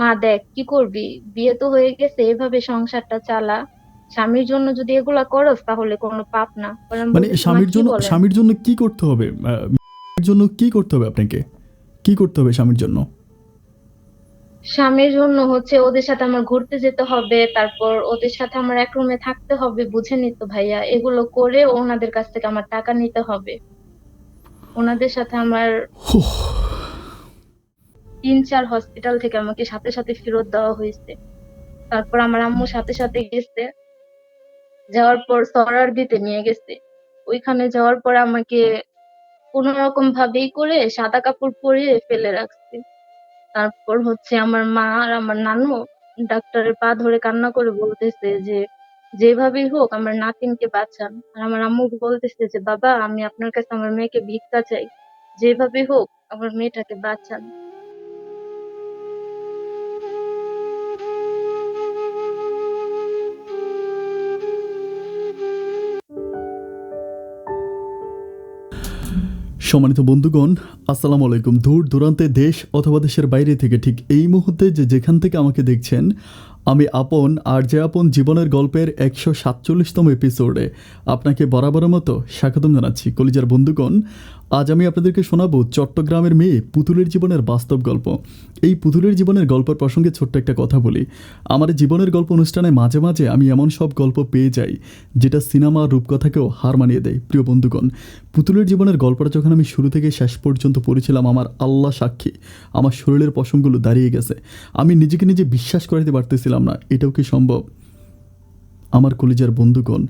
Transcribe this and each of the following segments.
মা দেখ কি করবি, বিয়ে তো হয়ে গেছে, এভাবে সংসারটা চালা। স্বামীর জন্য যদি এগুলা করস তাহলে কোনো পাপ না। পরে আমি মানে বলতেছি, মা স্বামীর কি জন্য বলেন। স্বামীর জন্য কি করতে হবে? স্বামীর জন্য কি করতে হবে আপনাকে? কি করতে হবে স্বামীর জন্য? স্বামীর জন্য হচ্ছে ওদের সাথে আমার ঘুরতে যেতে হবে, তারপর ওদের সাথে আমার এক রুমে থাকতে হবে, বুঝেনি তো ভাইয়া, এগুলো করে ওনাদের কাছ থেকে আমার টাকা নিতে হবে। ওনাদের সাথে আমার হুহ, 3-4 হসপিটাল থেকে আমাকে সাথে সাথে ফেরত দেওয়া হয়েছে। তারপর আমার আম্মু সাথে সাথে গেছে, যাওয়ার পর সরার দিতে নিয়ে গেছে। ওইখানে যাওয়ার পর আমাকে কোন রকম ভাবেই করে সাদা কাপড় পরিয়ে ফেলে রাখছে। তারপর হচ্ছে আমার মা আর আমার নানু ডাক্তারের পা ধরে কান্না করে বলতেছে যে যেভাবেই হোক আমার নাতিনকে বাঁচান। আর আমার আম্মু বলতেছে যে বাবা, আমি আপনার কাছে আমার মেয়েকে ভিক্ষা চাই, যেভাবেই হোক আমার মেয়েটাকে বাঁচান। সম্মানিত বন্ধুগণ, আসসালামু আলাইকুম। দূর দূরান্তে দেশ অথবা দেশের বাইরে থেকে ঠিক এই মুহূর্তে যেখান থেকে আমাকে দেখছেন, আমি আপন আর যে আপন জীবনের গল্পের 147তম এপিসোডে আপনাকে বরাবরের মতো স্বাগতম জানাচ্ছি। কলিজার বন্ধুগণ, আজ আমি আপনাদেরকে শোনাবো চট্টগ্রামের মেয়ে পুতুলের জীবনের বাস্তব গল্প। এই পুতুলের জীবনের গল্পের প্রসঙ্গে ছোট্ট একটা কথা বলি। আমার জীবনের গল্প অনুষ্ঠানে মাঝে মাঝে আমি এমন সব গল্প পেয়ে যাই যেটা সিনেমা রূপকথাকেও হার মানিয়ে দেয়। প্রিয় বন্ধুগণ, পুতুলের জীবনের গল্পটা যখন আমি শুরু থেকে শেষ পর্যন্ত পড়েছিলাম, আমার আল্লাহ সাক্ষী, আমার শরীরের পশমগুলো দাঁড়িয়ে গেছে। আমি নিজেকে নিজে বিশ্বাস করাতে পারতেছিলাম না এটাও কি সম্ভব। আমার কলিজার বন্ধুগণ,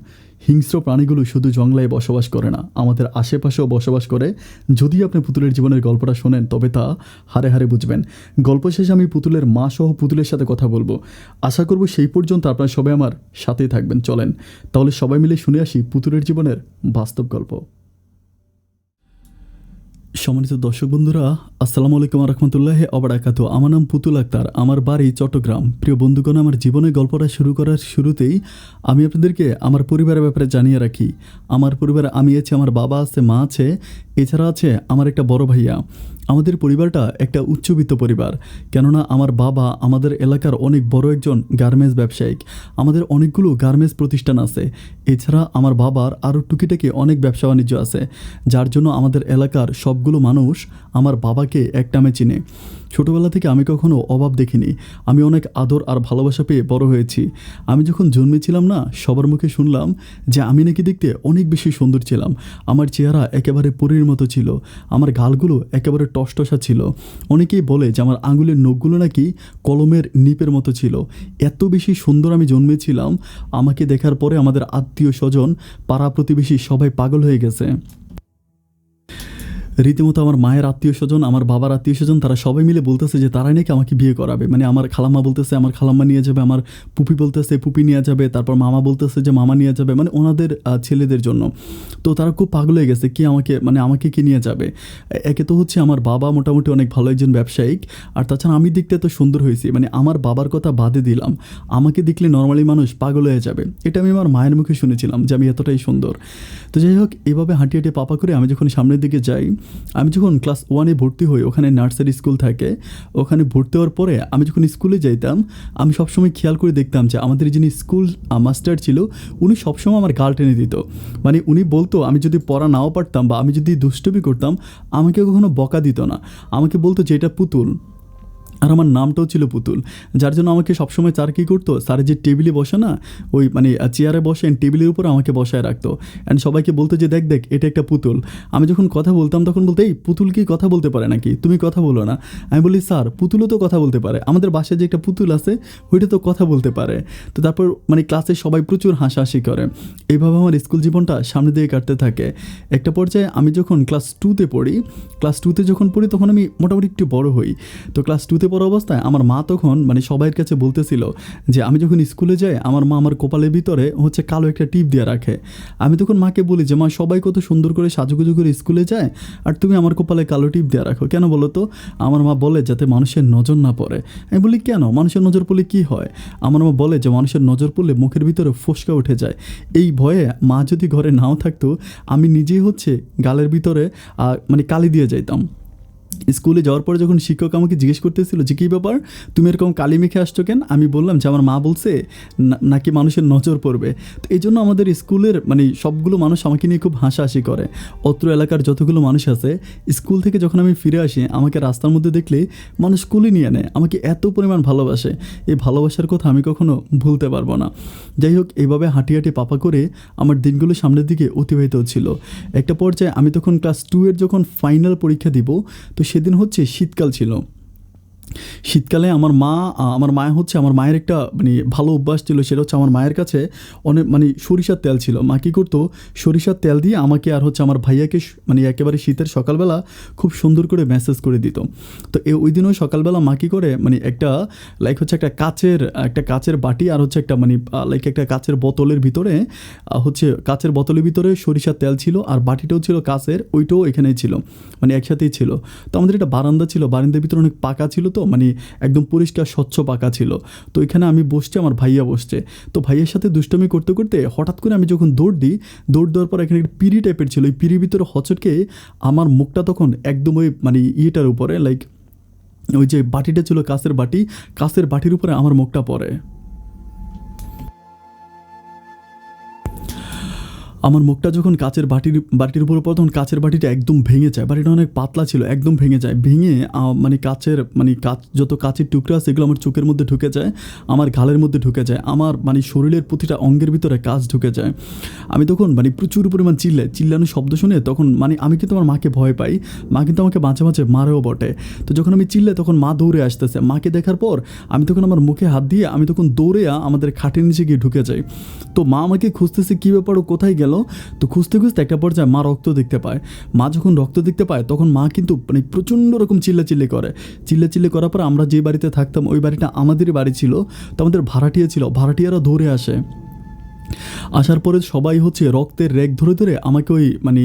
হিংস্র প্রাণীগুলো শুধু জঙ্গলায় বসবাস করে না, আমাদের আশেপাশেও বসবাস করে। যদি আপনি পুতুলের জীবনের গল্পটা শোনেন তবে তা হারে হারে বুঝবেন। গল্প শেষে আমি পুতুলের মা সহ পুতুলের সাথে কথা বলবো। আশা করব সেই পর্যন্ত আপনারা সবাই আমার সাথেই থাকবেন। চলেন তাহলে সবাই মিলে শুনে আসি পুতুলের জীবনের বাস্তব গল্প। সম্মানিত দর্শক বন্ধুরা, আসসালামু আলাইকুম রহমতুল্লাহ অবরাকাতু। আমার নাম পুতুল আক্তার, আমার বাড়ি চট্টগ্রাম। প্রিয় বন্ধুগণ, আমার জীবনের গল্পটা শুরু করার শুরুতেই আমি আপনাদেরকে আমার পরিবারের ব্যাপারে জানিয়ে রাখি। আমার পরিবারে আমি আছি, আমার বাবা আছে, মা আছে, এছাড়া আছে আমার একটা বড় ভাইয়া। আমাদের পরিবারটা একটা উচ্চবিত্ত পরিবার, কেননা আমার বাবা আমাদের এলাকার অনেক বড় একজন গার্মেন্টস ব্যবসায়িক। আমাদের অনেকগুলো গার্মেন্টস প্রতিষ্ঠান আছে। এছাড়া আমার বাবার আরও টুকিটাকি অনেক ব্যবসা বাণিজ্য আছে, যার জন্য আমাদের এলাকার সবগুলো মানুষ আমার বাবাকে একটামে চিনে। ছোটোবেলা থেকে আমি কখনো অভাব দেখিনি। আমি অনেক আদর আর ভালোবাসা পেয়ে বড় হয়েছি। আমি যখন জন্মেছিলাম না, সবার মুখে শুনলাম যে আমি নাকি দেখতে অনেক বেশি সুন্দর ছিলাম। আমার চেহারা একেবারে পরীর মতো ছিল, আমার গালগুলো একেবারে টসটসা ছিল। অনেকেই বলে যে আমার আঙুলের নখগুলো নাকি কলমের নিপের মতো ছিল। এত বেশি সুন্দর আমি জন্মেছিলাম, আমাকে দেখার পরে আমাদের আত্মীয় স্বজন, পাড়া প্রতিবেশী সবাই পাগল হয়ে গেছে। রীতিমতো আমার মায়ের আত্মীয় স্বজন, আমার বাবার আত্মীয় স্বজন, তারা সবাই মিলে বলতেছে যে তারাই নাকি আমাকে বিয়ে করাবে। মানে আমার খালাম্মা বলতেছে আমার খালাম্মা নিয়ে যাবে, আমার পুপি বলতেছে পুপি নিয়ে যাবে, তারপর মামা বলতেছে যে মামা নিয়ে যাবে, মানে ওনাদের ছেলেদের জন্য। তো তারা খুব পাগল হয়ে গেছে কি আমাকে, মানে আমাকে কি নিয়ে যাবে। একে তো হচ্ছে আমার বাবা মোটামুটি অনেক ভালো একজন ব্যবসায়িক, আর তাছাড়া আমি দেখতে এত সুন্দর হয়েছি, মানে আমার বাবার কথা বাদে দিলাম, আমাকে দেখলে নর্মালি মানুষ পাগল হয়ে যাবে। এটা আমি আমার মায়ের মুখে শুনেছিলাম যে আমি এতটাই সুন্দর। তো যাই হোক, এভাবে হাঁটিয়ে হাঁটিয়ে পাপা করে আমি যখন সামনের দিকে যাই, আমি যখন ক্লাস 1-এ ভর্তি হই, ওখানে নার্সারি স্কুল থাকে, ওখানে ভর্তি হওয়ার পরে আমি যখন স্কুলে যাইতাম, আমি সবসময় খেয়াল করে দেখতাম যে আমাদের যিনি স্কুল মাস্টার ছিল, উনি সবসময় আমার গাল টেনে দিত। মানে উনি বলতো আমি যদি পড়া নাও পারতাম বা আমি যদি দুষ্টুমি করতাম, আমাকে কখনো বকা দিত না, আমাকে বলতো যে এটা পুতুল। আর আমার নামটাও ছিল পুতুল, যার জন্য আমাকে সবসময় স্যার কী করতো, স্যারের যে টেবিলে বসে না, ওই মানে চেয়ারে বসেন, টেবিলের উপর আমাকে বসায় রাখতো। অ্যান্ড সবাইকে বলতো যে দেখ দেখ এটা একটা পুতুল। আমি যখন কথা বলতাম তখন বলতো এই পুতুল কি কথা বলতে পারে নাকি, তুমি কথা বলো না। আমি বলি স্যার পুতুলও তো কথা বলতে পারে, আমাদের বাসায় যে একটা পুতুল আছে ওইটা তো কথা বলতে পারে। তো তারপর মানে ক্লাসে সবাই প্রচুর হাসাহাসি করে। এইভাবে আমার স্কুল জীবনটা সামনে দিয়ে কাটতে থাকে। একটা পর্যায়ে আমি যখন ক্লাস 2-তে পড়ি, ক্লাস 2-তে যখন পড়ি তখন আমি মোটামুটি একটু বড় হই। তো ক্লাস 2-তে পড়া অবস্থায় আমার মা তখন মানে সবাইয়ের কাছে বলতেছিল যে আমি যখন স্কুলে যাই আমার মা আমার কপালের ভিতরে হচ্ছে কালো একটা টিপ দিয়ে রাখে। আমি তখন মাকে বলি যে মা, সবাই কত সুন্দর করে সাজুগুজু করে স্কুলে যায়, আর তুমি আমার কপালে কালো টিপ দিয়ে রাখো কেন বলো তো? আমার মা বলে যাতে মানুষের নজর না পড়ে। আমি বলি কেন, মানুষের নজর পড়লে কি হয়? আমার মা বলে যে মানুষের নজর পড়লে মুখের ভিতরে ফোসকা উঠে যায়। এই ভয়ে মা যদি ঘরে নাও থাকতো, আমি নিজেই হচ্ছে গালের ভিতরে মানে কালি দিয়ে যাইতাম। স্কুলে যাওয়ার পরে যখন শিক্ষক আমাকে জিজ্ঞেস করতেছিল যে কী ব্যাপার, তুমি এরকম কালি মেখে আসছো কেন, আমি বললাম যে আমার মা বলছে নাকি মানুষের নজর পড়বে। তো এই জন্য আমাদের স্কুলের মানে সবগুলো মানুষ আমাকে নিয়ে খুব হাসাহাসি করে। অত্র এলাকার যতগুলো মানুষ আছে, স্কুল থেকে যখন আমি ফিরে আসি আমাকে রাস্তার মধ্যে দেখলে মানুষ কুলি নিয়ে নেয়, আমাকে এত পরিমাণ ভালোবাসে। এই ভালোবাসার কথা আমি কখনো ভুলতে পারবো না। যাই হোক, এইভাবে হাঁটি হাঁটি পাপা করে আমার দিনগুলো সামনের দিকে অতিবাহিত হচ্ছিল। একটা পর্যায়ে আমি তখন ক্লাস 2 এর যখন ফাইনাল পরীক্ষা দিব, তো সেদিন হচ্ছে শীতকাল ছিল। শীতকালে আমার মায়ের হচ্ছে আমার মায়ের একটা মানে ভালো অভ্যাস ছিল, সেটা হচ্ছে আমার মায়ের কাছে অনেক মানে সরিষার তেল ছিল। মা কী করতো, সরিষার তেল দিয়ে আমাকে আর হচ্ছে আমার ভাইয়াকে মানে একেবারে শীতের সকালবেলা খুব সুন্দর করে ম্যাসেজ করে দিত। তো ওই দিনও সকালবেলা মা কী করে মানে একটা লাইক হচ্ছে একটা কাচের বাটি আর হচ্ছে একটা মানে লাইক একটা কাচের বোতলের ভিতরে হচ্ছে কাচের বোতলের ভিতরে সরিষার তেল ছিল, আর বাটিটাও ছিল কাচের, ওইটাও এখানেই ছিল, মানে একসাথেই ছিল। তো আমাদের একটা বারান্দা ছিল, বারান্দার ভিতরে অনেক পাকা ছিল, তো মানে একদম পরিষ্কার স্বচ্ছ পাকা ছিল। তো এখানে আমি বসছি, আমার ভাইয়া বসছে। তো ভাইয়ের সাথে দুষ্টামি করতে করতে হঠাৎ করে আমি যখন দৌড় দেওয়ার পর এখানে একটা পিঁড়ি টাইপের ছিল, ওই পিঁড়ির ভিতরে হচটকে আমার মুখটা তখন একদম ওই মানে ইয়েটার উপরে লাইক ওই যে বাটিটা ছিল কাঁচের বাটির উপরে আমার মুখটা পড়ে। আমার মুখটা যখন বাটির উপরে পড়ে তখন কাচের বাটিটা একদম ভেঙে যায়। বাটিটা অনেক পাতলা ছিল, একদম ভেঙে যায়। ভেঙে মানে যত কাচের টুকরা আছে এগুলো আমার চোখের মধ্যে ঢুকে যায়, আমার গালের মধ্যে ঢুকে যায়, আমার মানে শরীরের প্রতিটা অঙ্গের ভিতরে কাচ ঢুকে যায়। আমি তখন মানে প্রচুর পরিমাণ চিল্লানোর শব্দ শুনে তখন মানে আমি কিন্তু আমার মাকে ভয় পাই। মা কিন্তু আমাকে মাঝে মাঝে মারেও বটে। তো যখন আমি চিল্লাই তখন মা দৌড়ে আসতেছে। মাকে দেখার পর আমি তখন আমার মুখে হাত দিয়ে আমি তখন দৌড়ে আমাদের খাটের নিচে গিয়ে ঢুকে যাই। তো মা আমাকে খুঁজতেছে, কী ব্যাপার, ও কোথায় গেল। তো খুঁজতে খুঁজতে একটা পর্যায়ে মা রক্ত দেখতে পায়। মা যখন রক্ত দেখতে পায় তখন মা কিন্তু মানে প্রচণ্ড রকম চিল্লাচিল্লি করার পর আমরা যে বাড়িতে থাকতাম ওই বাড়িটা আমাদেরই বাড়ি ছিল। তো আমাদের ভাড়াটিয়া ছিল, ভাড়াটিয়ারা দৌড়ে আসার পরে সবাই হচ্ছে রক্তের রেগ ধরে ধরে আমাকে ওই মানে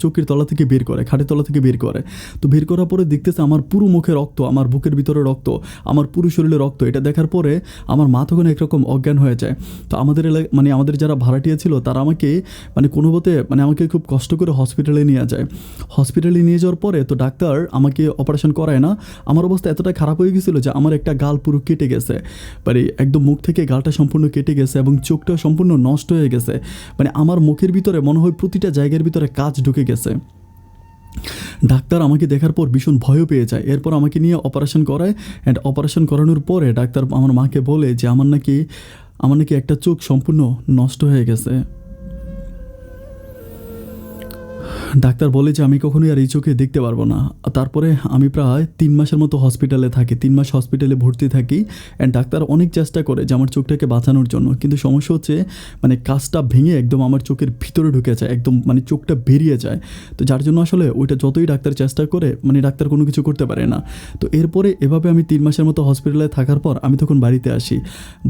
চোখের তলা থেকে বের করে, খাটের তলা থেকে বের করে। তো বের করার পরে দেখতেছে আমার পুরো মুখে রক্ত, আমার বুকের ভিতরে রক্ত, আমার পুরো শরীরে রক্ত। এটা দেখার পরে আমার মা তখন একরকম অজ্ঞান হয়ে যায়। তো আমাদের যারা ভাড়াটিয়া ছিল তারা আমাকে মানে কোনো মতে মানে আমাকে খুব কষ্ট করে হসপিটালে নিয়ে যায়। হসপিটালে নিয়ে যাওয়ার পরে তো ডাক্তার আমাকে অপারেশন করায় না। আমার অবস্থা এতটা খারাপ হয়ে গেছিলো যে আমার একটা গাল পুরো কেটে গেছে, মানে একদম মুখ থেকে গালটা সম্পূর্ণ কেটে গেছে এবং চোখটা সম্পূর্ণ নষ্ট হয়ে গেছে। মানে আমার মুখের ভিতরে মনে হয় প্রতিটা জায়গার ভিতরে কাচ ঢুকে গেছে। ডাক্তার আমাকে দেখার পর ভীষণ ভয়ও পেয়ে যায়। এরপর আমাকে নিয়ে অপারেশন করায়, অ্যান্ড অপারেশন করানোর পরে ডাক্তার আমার মাকে বলে যে আমার নাকি একটা চোখ সম্পূর্ণ নষ্ট হয়ে গেছে। ডাক্তার বলে যে আমি কখনোই আর এই চোখে দেখতে পারবো না। তারপরে আমি প্রায় 3 মাসের মতো হসপিটালে থাকি, 3 মাস হসপিটালে ভর্তি থাকি। অ্যান্ড ডাক্তার অনেক চেষ্টা করে যে আমার চোখটাকে বাঁচানোর জন্য, কিন্তু সমস্যা হচ্ছে মানে কাঁচটা ভেঙে একদম আমার চোখের ভিতরে ঢুকে যায়, একদম মানে চোখটা বেরিয়ে যায়। তো যার জন্য আসলে ওইটা যতই ডাক্তার চেষ্টা করে মানে ডাক্তার কোনো কিছু করতে পারে না। তো এরপরে এভাবে আমি 3 মাসের মতো হসপিটালে থাকার পর আমি তখন বাড়িতে আসি।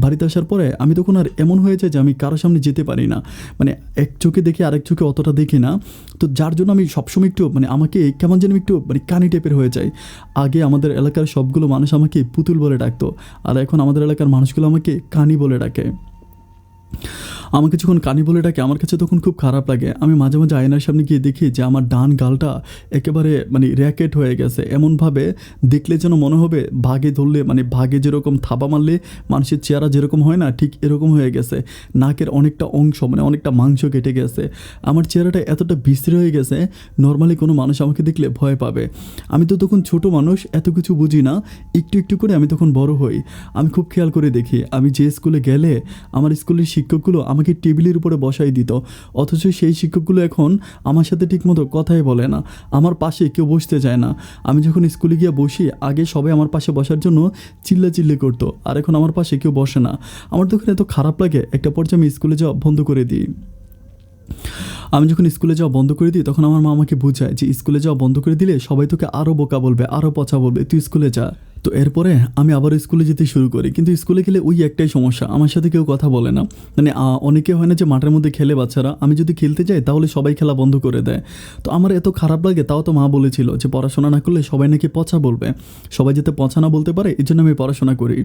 বাড়িতে আসার পরে আমি তখন আর এমন হয়ে যায় যে আমি কারোর সামনে যেতে পারি না, মানে এক চোখে দেখি আরেক চোখে অতটা দেখি না। তো যার জন্য আমি সবসময় একটু মানে আমাকে কেমন যেন একটু মানে কানি টাইপের হয়ে যায়। আগে আমাদের এলাকার সবগুলো মানুষ আমাকে পুতুল বলে ডাকতো, আর এখন আমাদের এলাকার মানুষগুলো আমাকে কানি বলে ডাকে। আমাকে যখন কানি বলে ডাকে আমার কাছে তখন খুব খারাপ লাগে। আমি মাঝে মাঝে আয়নার সামনে গিয়ে দেখি যে আমার ডান গালটা একেবারে মানে র্যাকেট হয়ে গেছে, এমনভাবে দেখলে যেন মনে হবে ভাগে ধরলে মানে ভাগে যেরকম থাবা মারলে মানুষের চেহারা যেরকম হয় না, ঠিক এরকম হয়ে গেছে। নাকের অনেকটা অংশ মানে অনেকটা মাংস কেটে গেছে। আমার চেহারাটা এতটা বিশ্রী হয়ে গেছে, নর্মালি কোনো মানুষ আমাকে দেখলে ভয় পাবে। আমি তো তখন ছোট মানুষ, এত কিছু বুঝি না। একটু একটু করে আমি তখন বড় হই। আমি খুব খেয়াল করে দেখি আমি যে স্কুলে গেলে আমার স্কুলের শিক্ষকগুলো আমাকে টেবিলের উপরে বসাই দিত, অথচ সেই শিক্ষকগুলো এখন আমার সাথে ঠিকমতো কথাই বলে না, আমার পাশে কেউ বসতে চায় না। আমি যখন স্কুলে গিয়ে বসি আগে সবাই আমার পাশে বসার জন্য চিল্লাচিল্লি করতো, আর এখন আমার পাশে কেউ বসে না। আমার তখন এত খারাপ লাগে, একটা পর্যায়ে আমি স্কুলে যাওয়া বন্ধ করে দিই। আমি যখন স্কুলে যাওয়া বন্ধ করে দিই তখন আমার মা আমাকে বোঝায় যে স্কুলে যাওয়া বন্ধ করে দিলে সবাই তোকে আরও বোকা বলবে, আরও পচা বলবে, তুই স্কুলে যা। তো এরপরে আমি আবার স্কুলে যেতে শুরু করি, কিন্তু স্কুলে গেলে ওই একটাই সমস্যা, আমার সাথে কেউ কথা বলে না। মানে অনেকে হয় না যে মাঠের মধ্যে খেলে বাচ্চারা, আমি যদি খেলতে যাই তাহলে সবাই খেলা বন্ধ করে দেয়। তো আমার এত খারাপ লাগে। তাও তো মা বলেছিল যে পড়াশোনা না করলে সবাই নাকি পচা বলবে, সবাই যাতে পচা না বলতে পারে এই জন্য আমি পড়াশোনা করি।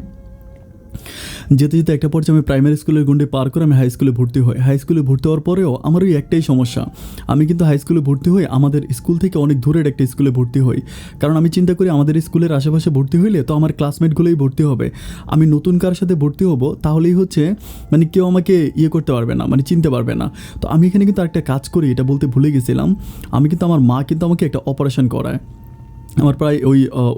যেতে যেতে একটা পর্যায়ে আমি প্রাইমারি স্কুলের গণ্ডি পার করে আমি হাই স্কুলে ভর্তি হই। হাই স্কুলে ভর্তি হওয়ার পরেও আমার ওই একটাই সমস্যা, আমি কিন্তু হাই স্কুলে ভর্তি হই আমাদের স্কুল থেকে অনেক দূরের একটা স্কুলে ভর্তি হই। কারণ আমি চিন্তা করি আমাদের স্কুলের আশেপাশে ভর্তি হইলে তো আমার ক্লাসমেটগুলোই ভর্তি হবে, আমি নতুন কার সাথে ভর্তি হব তাহলেই হচ্ছে মানে কেউ আমাকে ইয়ে করতে পারবে না, মানে চিনতে পারবে না। তো আমি এখানে কিন্তু আরেকটা কাজ করি, এটা বলতে ভুলে গেছিলাম। আমি কিন্তু আমার মা কিন্তু আমাকে একটা অপারেশন করায়। আমার প্রায়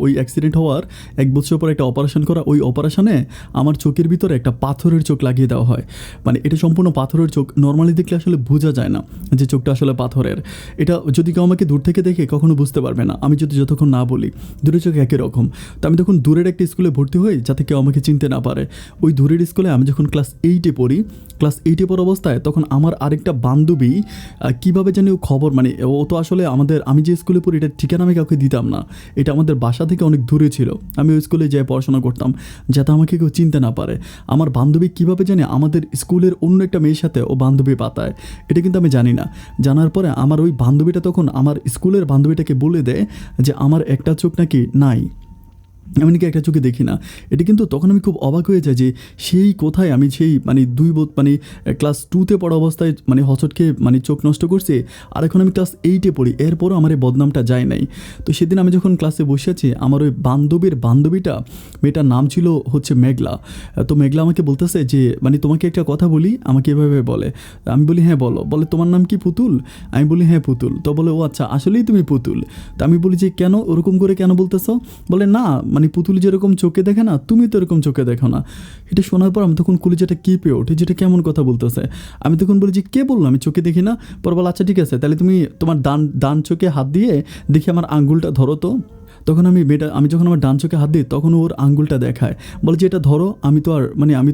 ওই অ্যাক্সিডেন্ট হওয়ার 1 বছর পর একটা অপারেশন করা, ওই অপারেশনে আমার চোখের ভিতরে একটা পাথরের চোখ লাগিয়ে দেওয়া হয়। মানে এটা সম্পূর্ণ পাথরের চোখ, নর্মালি দেখলে আসলে বোঝা যায় না যে চোখটা আসলে পাথরের। এটা যদি কেউ আমাকে দূর থেকে দেখে কখনো বুঝতে পারবে না, আমি যদি যতক্ষণ না বলি। দূরের চোখ একই রকম। তো আমি তখন দূরের একটা স্কুলে ভর্তি হই যাতে কেউ আমাকে চিনতে না পারে। ওই দূরের স্কুলে আমি যখন ক্লাস 8-এ পড়ি, ক্লাস 8-এ পড়া অবস্থায় তখন আমার আরেকটা বান্ধবী কীভাবে জানি ও খবর, মানে ও তো আসলে আমি যে স্কুলে পড়ি এটার ঠিকানা আমি কাউকে দিতাম না, এটা আমাদের বাসা থেকে অনেক দূরে ছিল। আমি ওই স্কুলে যেয়ে পড়াশোনা করতাম যাতে আমাকে কেউ চিনতে না পারে। আমার বান্ধবী কীভাবে জানে আমাদের স্কুলের অন্য একটা মেয়ের সাথে ও বান্ধবী পাতায়, এটা কিন্তু আমি জানি না। জানার পরে আমার ওই বান্ধবীটা তখন আমার স্কুলের বান্ধবীটাকে বলে দেয় যে আমার একটা চোখ নাকি নাই, আমি নাকি একটা চোখে দেখি না। এটা কিন্তু তখন আমি খুব অবাক হয়ে যাই যে সেই কোথায় আমি সেই মানে ক্লাস 2-তে পড়া অবস্থায় মানে হচটকে মানে চোখ নষ্ট করছি, আর এখন আমি ক্লাস 8-এ পড়ি, এরপরও আমার এই বদনামটা যায় নাই। তো সেদিন আমি যখন ক্লাসে বসে আছি, আমার ওই বান্ধবীটা, মেয়েটার নাম ছিল হচ্ছে মেঘলা। তো মেঘলা আমাকে বলতেছে যে মানে তোমাকে একটা কথা বলি, আমাকে এভাবে বলে। আমি বলি হ্যাঁ বলো। বলে তোমার নাম কি পুতুল? আমি বলি হ্যাঁ পুতুল। তো বলে ও আচ্ছা আসলেই তুমি পুতুল? তো আমি বলি যে কেন, ওরকম করে কেন বলতেছো? বলে না মানে পুতুল যেরকম চোখে দেখে না, তুমি তো এরকম চোখে দেখো না। এটা শোনার পর আমি তখন কলিজাটা কেঁপে ওঠে, যেটা কেমন কথা বলতেছে। আমি তখন বলি যে কে বললো আমি চোখে দেখি না? পর বল আচ্ছা ঠিক আছে, তাহলে তুমি তোমার ডান চোখে হাত দিয়ে দেখি আমার আঙ্গুলটা ধরো তো। তখন আমি যখন আমার ডান চোখে হাত দিই তখন ওর আঙ্গুলটা দেখায়, বলে যে এটা ধরো। আমি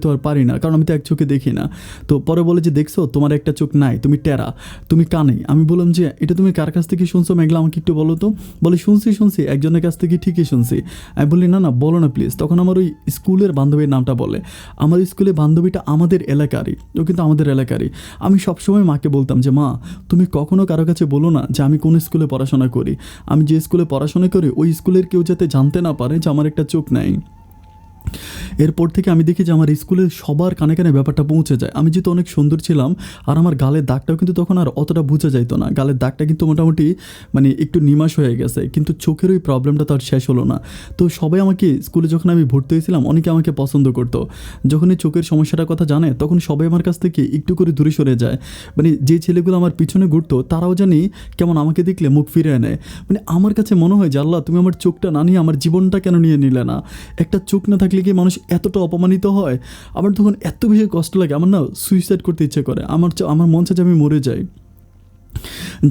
তো আর পারি না, কারণ আমি তো এক চোখে দেখি না। তো পরে বলে যে দেখছো তোমার একটা চোখ নাই, তুমি টেরা, তুমি কানে। আমি বললাম যে এটা তুমি কার কাছ থেকে শুনছো মেঘলা, আমাকে একটু বলো তো। বলে শুনছি একজনের কাছ থেকে, ঠিকই শুনছি। আমি বলি না বলো না প্লিজ। তখন আমার ওই স্কুলের বান্ধবীর নামটা বলে। আমার স্কুলের বান্ধবীটা আমাদের এলাকারই, ও কিন্তু আমাদের এলাকারই। আমি সবসময় মাকে বলতাম যে মা তুমি কখনো কারো কাছে বলো না যে আমি কোন স্কুলে পড়াশোনা করি, আমি যে স্কুলে পড়াশোনা করি ওই স্কুলের কেউ যাতে জানতে না পারে যে আমার একটা চোখ নাই। এরপর থেকে আমি দেখি যে আমার স্কুলের সবার কানে কানে ব্যাপারটা পৌঁছে যায়। আমি যেহেতু অনেক সুন্দর ছিলাম, আর আমার গালের দাগটাও কিন্তু তখন আর অতটা বোঝা যাইতো না। গালের দাগটা কিন্তু মোটামুটি মানে একটু নিমাস হয়ে গেছে, কিন্তু চোখের ওই প্রবলেমটা তো আর শেষ হলো না। তো সবাই আমাকে স্কুলে যখন আমি ভর্তি হয়েছিলাম অনেকে আমাকে পছন্দ করতো। যখন এই চোখের সমস্যাটার কথা জানে তখন সবাই আমার কাছ থেকে একটু করে দূরে সরে যায়। মানে যে ছেলেগুলো আমার পিছনে ঘুরতো তারাও জানি কেমন আমাকে দেখলে মুখ ফিরিয়ে নেয়। মানে আমার কাছে মনে হয় যে আল্লাহ তুমি আমার চোখটা না নিয়ে আমার জীবনটা কেন নিয়ে নিলে না? একটা চোখ না থাকলে কি মানুষ এতটা অপমানিত হয়? আমার তখন এত বেশি কষ্ট লাগে, আমার না সুইসাইড করতে ইচ্ছে করে, আমার মন চায় যে আমি মরে যাই।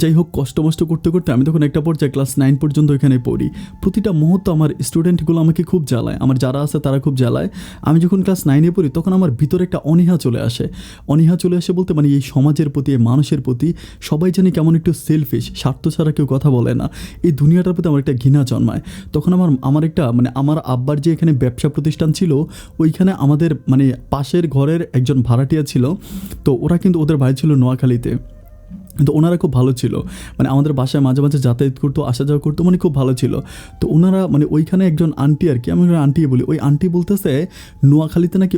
যাই হোক, কষ্ট করতে করতে আমি তখন একটা পর্যায়ে ক্লাস 9 পর্যন্ত এখানে পড়ি। প্রতিটা মুহূর্ত আমার স্টুডেন্টগুলো আমাকে খুব জ্বালায়, আমার যারা আছে তারা খুব জ্বালায়। আমি যখন ক্লাস 9-এ পড়ি তখন আমার ভিতরে একটা অনীহা চলে আসে বলতে মানে এই সমাজের প্রতি, এই মানুষের প্রতি সবাই জানি কেমন একটু সেলফিশ, স্বার্থ ছাড়া কেউ কথা বলে না। এই দুনিয়াটার প্রতি আমার একটা ঘৃণা জন্মায়। তখন আমার একটা মানে আমার আব্বার যে এখানে ব্যবসা প্রতিষ্ঠান ছিল, ওইখানে আমাদের মানে পাশের ঘরের একজন ভাড়াটিয়া ছিল। তো ওরা কিন্তু ওদের বাড়ি ছিল নোয়াখালীতে। তো ওনারা খুব ভালো ছিল, মানে আমাদের বাসায় মাঝে মাঝে যাতায়াত করতো, আসা যাওয়া করতো, মানে খুব ভালো ছিল। তো ওনারা মানে ওইখানে একজন আন্টি, আর কি আমি আন্টি বলি, ওই আন্টি বলতেছে নোয়াখালীতে নাকি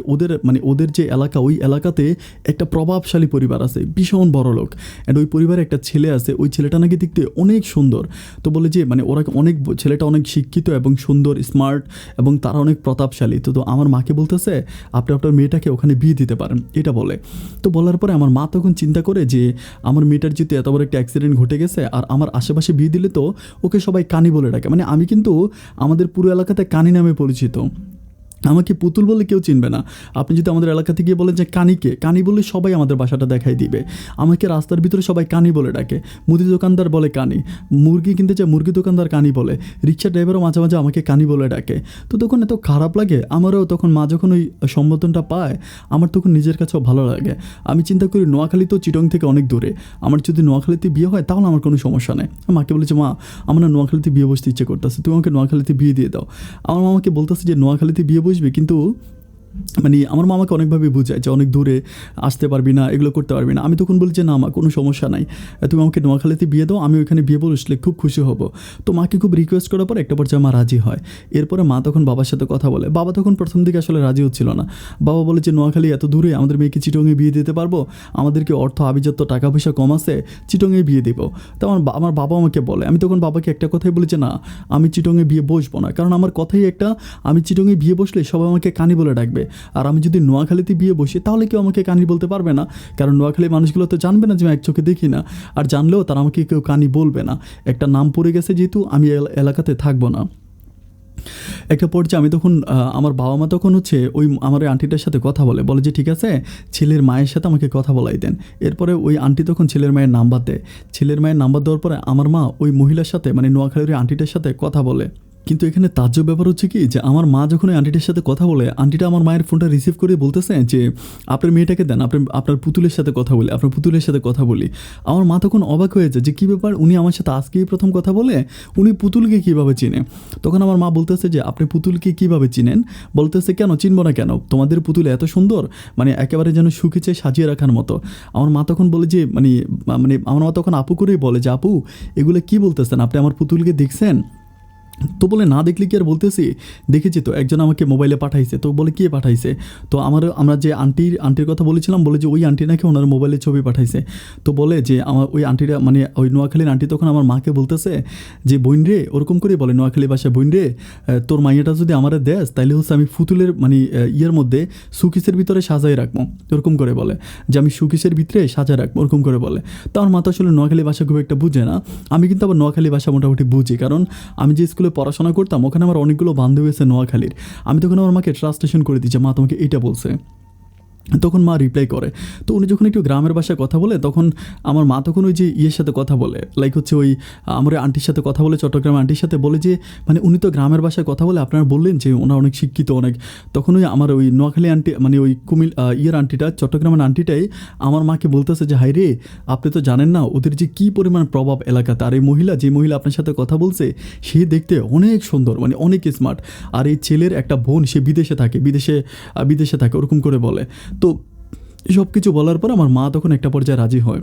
ওদের যে এলাকা, ওই এলাকাতে একটা প্রভাবশালী পরিবার আছে, ভীষণ বড় লোক। অ্যান্ড ওই পরিবারে একটা ছেলে আছে, ওই ছেলেটা নাকি দেখতে অনেক সুন্দর। তো বলে যে মানে ওরা ছেলেটা অনেক শিক্ষিত এবং সুন্দর, স্মার্ট, এবং তারা অনেক প্রতাপশালী। তো আমার মাকে বলতেছে আপনি আপনার মেয়েটাকে ওখানে বিয়ে দিতে পারেন, এটা বলে। তো বলার পরে আমার মা তখন চিন্তা করে যে আমার মেয়েটা যেহেতু এত বড় একটা অ্যাক্সিডেন্ট ঘটে গেছে, আর আমার আশেপাশে বিয়ে দিলে তো ওকে সবাই কানি বলে ডাকে। মানে আমি কিন্তু আমাদের পুরো এলাকাতে কানি নামে পরিচিত, আমাকে পুতুল বলে কেউ চিনবে না। আপনি যদি আমাদের এলাকাতে গিয়ে বলেন যে কানি বললে সবাই আমাদের বাসাটা দেখাই দিবে। আমাকে রাস্তার ভিতরে সবাই কানি বলে ডাকে, মুদি দোকানদার বলে কানি, মুরগি কিনতে চায় মুরগি দোকানদার কানি বলে, রিক্সা ড্রাইভারও মাঝে মাঝে আমাকে কানি বলে ডাকে। তো তখন এত খারাপ লাগে আমারও, তখন মা যখন ওই সম্বোধনটা পায় আমার তখন নিজের কাছেও ভালো লাগে। আমি চিন্তা করি নোয়াখালী তো চিটং থেকে অনেক দূরে, আমার যদি নোয়াখালীতে বিয়ে হয় তাহলে আমার কোনো সমস্যা নেই। মাকে বলেছে মা আমার না নোয়াখালীতে বিয়ে বসতে ইচ্ছে করতেছে, তুমি আমাকে নোয়াখালীতে বিয়ে দিয়ে দাও। আমার মামাকে বলতেছে যে নোয়াখালীতে বিয়ে বসবি, কিন্তু মানে আমার মা আমাকে অনেকভাবে বুঝায় যে অনেক দূরে আসতে পারবি না, এগুলো করতে পারবি না। আমি তখন বলি যে না মা, কোনো সমস্যা নাই, তুমি আমাকে নোয়াখালীতে বিয়ে দাও, আমি ওইখানে বিয়ে বসলে খুব খুশি হব। তো মাকে খুব রিকোয়েস্ট করার পর একটা পর্যায়ে মা রাজি হয়। এরপরে মা তখন বাবার সাথে কথা বলে। বাবা তখন প্রথম দিকে আসলে রাজি হচ্ছিল না। বাবা বলে যে নোয়াখালী এত দূরে, আমাদের মেয়েকে চিটংয়ে বিয়ে দিতে পারবো? আমাদেরকে অর্থ আভিজাত্য টাকা পয়সা কম আছে, চিটংয়ে বিয়ে দেবো। তো আমার বাবা আমাকে বলে, আমি তখন বাবাকে একটা কথাই বলি যে না, আমি চিটংয়ে বিয়ে বসবো না, কারণ আমার কথাই একটা, আমি চিটংয়ে বিয়ে বসলে সবাই আমাকে কানি বলে ডাকবে। আর আমি যদি নোয়াখালীতে বিয়ে বসি তাহলে কেউ আমাকে কানি বলতে পারবে না, কারণ নোয়াখালীর মানুষগুলো তো জানবে না যে আমি এক চোখে দেখি না, আর জানলেও তারা আমাকে কেউ কানি বলবে না। একটা নাম পড়ে গেছে যেহেতু, আমি এলাকাতে থাকবো না। একটা পর্যায়ে আমি তখন আমার বাবা মা তখন হচ্ছে ওই আমার ওই আন্টিটার সাথে কথা বলে, বলে যে ঠিক আছে ছেলের মায়ের সাথে আমাকে কথা বলাই দেন। এরপরে ওই আন্টি তখন ছেলের মায়ের নাম্বার দেয়। ছেলের মায়ের নাম্বার দেওয়ার পরে আমার মা ওই মহিলার সাথে, মানে নোয়াখালীর ওই আন্টিটার সাথে কথা বলে। কিন্তু এখানে তাজ্জব ব্যাপার হচ্ছে কি, যে আমার মা যখন ওই আন্টিটার সাথে কথা বলে, আন্টিটা আমার মায়ের ফোনটা রিসিভ করে বলতেছে যে আপনার মেয়েটাকে দেন, আপনার পুতুলের সাথে কথা বলি, আপনার পুতুলের সাথে কথা বলি। আমার মা তখন অবাক হয়ে যায় যে কী ব্যাপার, উনি আমার সাথে আজকেই প্রথম কথা বলে, উনি পুতুলকে কীভাবে চিনে? তখন আমার মা বলতেছে যে আপনি পুতুলকে কীভাবে চিনেন? বলতেছে কেন চিনব না কেন, তোমাদের পুতুল এত সুন্দর, মানে একেবারে যেন শুকিয়েছে সাজিয়ে রাখার মতো। আমার মা তখন বলে যে মানে মানে আমার মা তখন আপু করেই বলে যে আপু এগুলো কী বলতেছেন, আপনি আমার পুতুলকে দেখছেন? তো বলে না দেখলে কি আর বলতেছি, দেখেছি তো, একজন আমাকে মোবাইলে পাঠাইছে। তো বলে কে পাঠাইছে? তো আমরা যে আন্টির কথা বলেছিলাম, বলে যে ওই আন্টি নাকি ওনার মোবাইলে ছবি পাঠাইছে। তো বলে যে আমার ওই আন্টিটা, মানে ওই নোয়াখালীর আন্টি তখন আমার মাকে বলতেছে যে বোন রে, ওরকম করে বলে নোয়াখালী ভাষায়, বোন রে তোর মাইয়াটা যদি আমারে দেস তাইলে হচ্ছে আমি ফুতুলের মানে ইয়ের মধ্যে সুকিসের ভিতরে সাজাই রাখবো, ওরকম করে বলে যে আমি সুকিসের ভিতরে সাজায় রাখবো, ওরকম করে বলে। তো আমার মাথা আসলে নোয়াখালী ভাষা খুব একটা বুঝে না। আমি কিন্তু আবার নোয়াখালী ভাষা মোটামুটি বুঝি, কারণ আমি যে স্কুলে পড়াশোনা করতাম ওখানে আমার অনেকগুলো বান্ধবী আছে নোয়াখালীর। আমি তখন আমার মাকে ট্রান্সলেশন করে দিই যে মা তোমাকে এটা বলছে। তখন মা রিপ্লাই করে। তো উনি যখন একটু গ্রামের ভাষায় কথা বলে, তখন আমার মা তখন ওই যে ইয়ের সাথে কথা বলে, লাইক হচ্ছে ওই আমার ওই আন্টির সাথে কথা বলে, চট্টগ্রামের আন্টির সাথে বলে যে মানে উনি তো গ্রামের ভাষায় কথা বলে, আপনারা বললেন যে ওনারা অনেক শিক্ষিত অনেক। তখন ওই আমার ওই নোয়াখালী আন্টি, মানে ওই ইয়ের আন্টিটা, চট্টগ্রামের আন্টিটাই আমার মাকে বলতেছে যে হাই রে, আপনি তো জানেন না ওদের যে কী পরিমাণ প্রভাব এলাকাতে। আর এই মহিলা, যে মহিলা আপনার সাথে কথা বলছে, সে দেখতে অনেক সুন্দর, মানে অনেক স্মার্ট। আর এই ছেলের একটা বোন, সে বিদেশে থাকে, ওরকম করে বলে। তো সব কিছু বলার পর আমার মা তখন একটা পর্যায়ে রাজি হয়।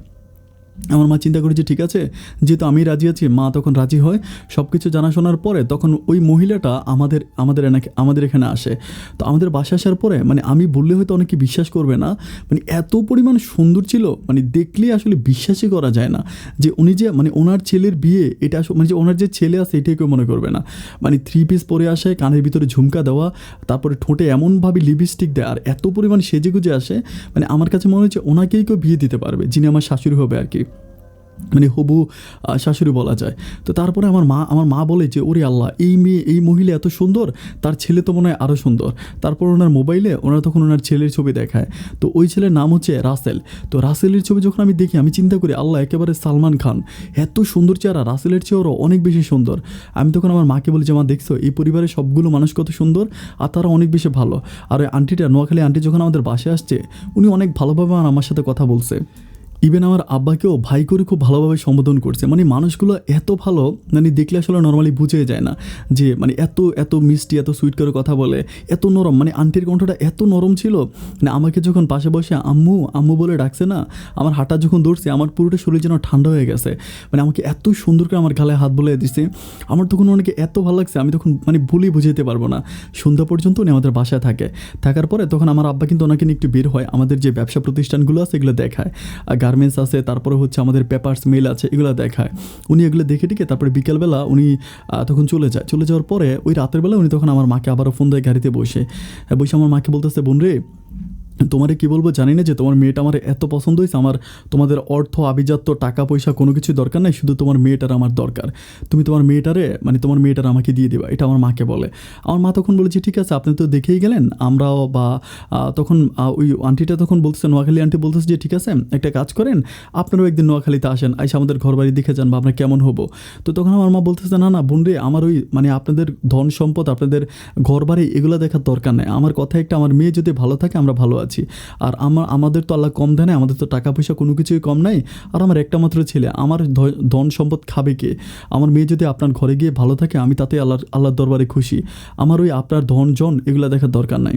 আমার মা চিন্তা করে যে ঠিক আছে, যেহেতু আমি রাজি আছি, মা তখন রাজি হয়। সব কিছু জানাশোনার পরে তখন ওই মহিলাটা আমাদের এখানে আসে। তো আমাদের বাসায় আসার পরে মানে আমি বললে হয়তো অনেকে বিশ্বাস করবে না, মানে এত পরিমাণ সুন্দর ছিল, মানে দেখলে আসলে বিশ্বাসই করা যায় না যে উনি যে মানে ওনার ছেলের বিয়ে, এটা মানে যে ওনার যে ছেলে আছে এটাই কেউ মনে করবে না। মানে 3 পিস পরে আসে, কানের ভিতরে ঝুমকা দেওয়া, তারপরে ঠোঁটে এমনভাবে লিপস্টিক দেয়, আর এত পরিমাণ সেজেগুজে আসে, মানে আমার কাছে মনে হচ্ছে ওনাকেই কেউ বিয়ে দিতে পারবে, যিনি আমার শাশুড়ি হবে আর কি, মানে হবু শাশুড়ি বলা যায়। তো তারপরে আমার মা বলে যে ওরে আল্লাহ, এই মহিলা এত সুন্দর, তার ছেলে তো মনে হয় আরও সুন্দর। তারপর ওনার মোবাইলে ওনারা তখন ওনার ছেলের ছবি দেখায়। তো ওই ছেলের নাম হচ্ছে রাসেল। তো রাসেলের ছবি যখন আমি দেখি, আমি চিন্তা করি আল্লাহ, একেবারে সালমান খান, এত সুন্দর চেহারা, রাসেলের চেয়েও অনেক বেশি সুন্দর। আমি তখন আমার মাকে বলি যে মা দেখছো এই পরিবারের সবগুলো মানুষ কত সুন্দর, আর তারা অনেক বেশি ভালো। আর ওই আন্টিটা, নোয়াখালী আন্টি যখন আমাদের বাসায় আসছে, উনি অনেক ভালোভাবে আমার সাথে কথা বলছে। ইভেন আমার আব্বাকেও ভাই করে খুব ভালোভাবে সম্বোধন করছে। মানে মানুষগুলো এত ভালো, মানে দেখলে আসলে নর্মালি বুঝে যায় না যে মানে এত মিষ্টি, এত সুইট করে কথা বলে, এত নরম। মানে আন্টির কণ্ঠটা এত নরম ছিল, মানে আমাকে যখন পাশে বসে আম্মু আম্মু বলে ডাকছে না, আমার হাঁটা যখন দৌড়ছে, আমার পুরোটা শরীর যেন ঠান্ডা হয়ে গেছে। মানে আমাকে এত সুন্দর করে আমার গালে হাত বলে দিছে, আমার তখন অনেকে এত ভালো লাগছে, আমি তখন মানে ভুলই বুঝাতে পারবো না। সন্ধ্যা পর্যন্ত উনি আমাদের বাসায় থাকার পরে তখন আমার আব্বা কিন্তু ওনাকে নিয়ে একটু বের হয়, আমাদের যে ব্যবসা প্রতিষ্ঠানগুলো আছে এগুলো দেখায়, গার্মেন্টস আছে, তারপরে হচ্ছে আমাদের পেপারস মিল আছে, এগুলো দেখায়। উনি এগুলো দেখে টিকে তারপরে বিকেলবেলা উনি তখন চলে যাওয়ার পরে ওই রাতের বেলা উনি তখন আমার মাকে আবারও ফোন দেয় গাড়িতে বসে আমার মাকে বলতেছে, বোন রে, তোমারে কি বলবো জানি না যে তোমার মেয়েটা আমার এত পছন্দ হয়েছে, আমার তোমাদের অর্থ আভিজাত্য টাকা পয়সা কোনো কিছু দরকার নাই, শুধু তোমার মেয়েটার আমার দরকার, তুমি তোমার মেয়েটার আমাকে দিয়ে দিবা, এটা আমার মাকে বলে। আমার মা তখন বলেছে ঠিক আছে, আপনি তো দেখেই গেলেন, আমরাও বা তখন ওই আন্টিটা তখন বলতেছে, নোয়াখালী আন্টি বলতেছে যে ঠিক আছে, একটা কাজ করেন, আপনারাও একদিন নোয়াখালীতে আসেন, আইসা আমাদের ঘর বাড়ি দেখে যান বা আমরা কেমন হবো। তো তখন আমার মা বলতেছে না বোন রে, আমার ওই মানে আপনাদের ধন সম্পদ, আপনাদের ঘর বাড়ি এগুলো দেখার দরকার নেই, আমার কথা একটা, আমার মেয়ে যদি ভালো থাকে আমরা ভালো আছি। আর আমাদের তো আল্লাহ কম দেয় না, আমাদের তো টাকা পয়সা কোনো কিছুই কম নাই, আর আমার একটা মাত্র ছেলে, আমার ধন সম্পদ খাবে কে? আমার মেয়ে যদি আপনার ঘরে গিয়ে ভালো থাকে, আমি তাতে আল্লাহর দরবারে খুশি, আমার ওই আপনার ধন জন এগুলো দেখার দরকার নাই।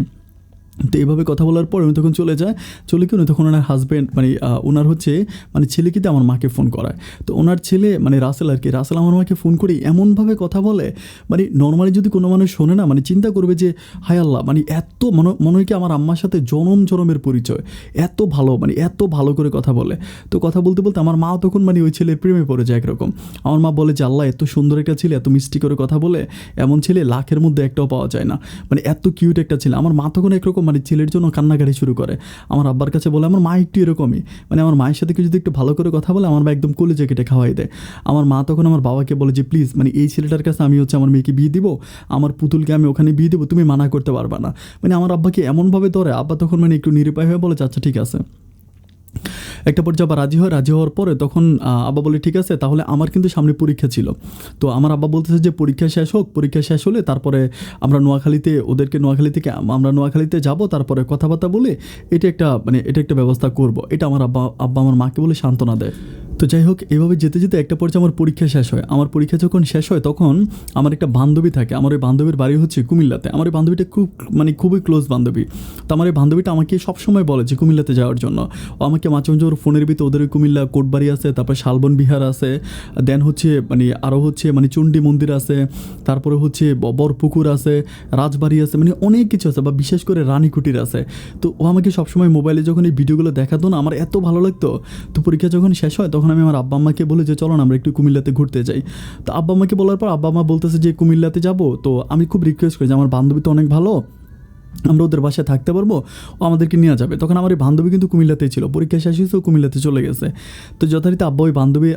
তো এভাবে কথা বলার পর উনি তখন চলে যায়। চলে গিয়ে উনি তখন ওনার হাজব্যান্ড মানে ওনার হচ্ছে মানে ছেলেকে আমার মাকে ফোন করায়। তো ওনার ছেলে মানে রাসেল আর কি, রাসেল আমার মাকে ফোন করে এমনভাবে কথা বলে, মানে নর্মালি যদি কোনো মানুষ শোনে না মানে চিন্তা করবে যে হায় আল্লাহ, মানে এত মনে হয় কি আমার আম্মার সাথে জনম জনমের পরিচয়, এত ভালো মানে এত ভালো করে কথা বলে। তো কথা বলতে বলতে আমার মা তখন মানে ওই ছেলের প্রেমে পড়ে যায় একরকম। আমার মা বলে যে আল্লাহ, এত সুন্দর একটা ছেলে, এত মিষ্টি করে কথা বলে, এমন ছেলে লাখের মধ্যে একটাও পাওয়া যায় না, মানে এত কিউট একটা ছেলে। আমার মা তখন একরকম মানে ছেলের জন্য কান্নাকাটি শুরু করে। আমার আব্বার কাছে বলে আমার মা একটু এরকমই, মানে আমার মায়ের সাথে কেউ যদি একটু ভালো করে কথা বলে আমার মা একদম কলেজে কেটে খাওয়াই দেয়। আমার মা তখন আমার বাবাকে বলে যে প্লিজ মানে এই ছেলেটার কাছে আমি হচ্ছে আমার মেয়েকে বিয়ে দিব, আমার পুতুলকে আমি ওখানে বিয়ে দেবো, তুমি মানা করতে পারবা না। মানে আমার আব্বাকে এমনভাবে ধরে, আব্বা তখন মানে একটু নিরুপায় হয়ে বলে আচ্ছা ঠিক আছে। একটা পর্যায়ে আবার রাজি হয়। রাজি হওয়ার পরে তখন আব্বা বলে ঠিক আছে, তাহলে আমার কিন্তু সামনে পরীক্ষা ছিল। তো আমার আব্বা বলতেছে যে পরীক্ষা শেষ হোক, পরীক্ষা শেষ হলে তারপরে আমরা নোয়াখালীতে ওদেরকে নোয়াখালী থেকে আমরা নোয়াখালীতে যাব, তারপরে কথাবার্তা বলে এটা একটা ব্যবস্থা করব। এটা আমার আব্বা আমার মাকে বলে সান্ত্বনা দেয়। তো যাই হোক, এভাবে যেতে যেতে একটা পর্যায়ে আমার পরীক্ষা শেষ হয়। আমার পরীক্ষা যখন শেষ হয় তখন আমার একটা বান্ধবী থাকে। আমার ওই বান্ধবীর বাড়ি হচ্ছে কুমিল্লাতে। আমার এই বান্ধবীটা খুবই ক্লোজ বান্ধবী। তো আমার এই বান্ধবীটা আমাকে সবসময় বলে যে কুমিল্লাতে যাওয়ার জন্য। ও আমাকে মাঝে মাঝে ওর ফোনের ভিতরে ওদের ওই কুমিল্লা কোটবাড়ি আছে, তারপর শালবন বিহার আছে, দেন হচ্ছে আরও হচ্ছে চণ্ডী মন্দির আছে, তারপরে হচ্ছে বরপুকুর আছে, রাজবাড়ি আছে, মানে অনেক কিছু আছে, বা বিশেষ করে রানীকুটির আছে। তো ও আমাকে সবসময় মোবাইলে যখন এই ভিডিওগুলো দেখাতো না, আমার এত ভালো লাগতো। তো পরীক্ষা যখন শেষ হয় তখন আমি আমার আব্বা আম্মাকে বলি যে চলো না আমরা একটু কুমিল্লাতে ঘুরতে যাই। তো আব্বা আম্মাকে বলার পর আব্বা আম্মা বলতেছে যে কুমিল্লাতে যাব। তো আমি খুব রিকোয়েস্ট করি যে আমার বান্ধবী তো অনেক ভালো, আমরা ওদের বাসায় থাকতে পারবো, ও আমাদেরকে নিয়ে যাবে। তখন আমার এই বান্ধবী কিন্তু কুমিল্লাতেই ছিল, পরীক্ষা শেষ হয়েছে ও কুমিল্লাতে চলে গেছে। তো যথারীতি আব্বা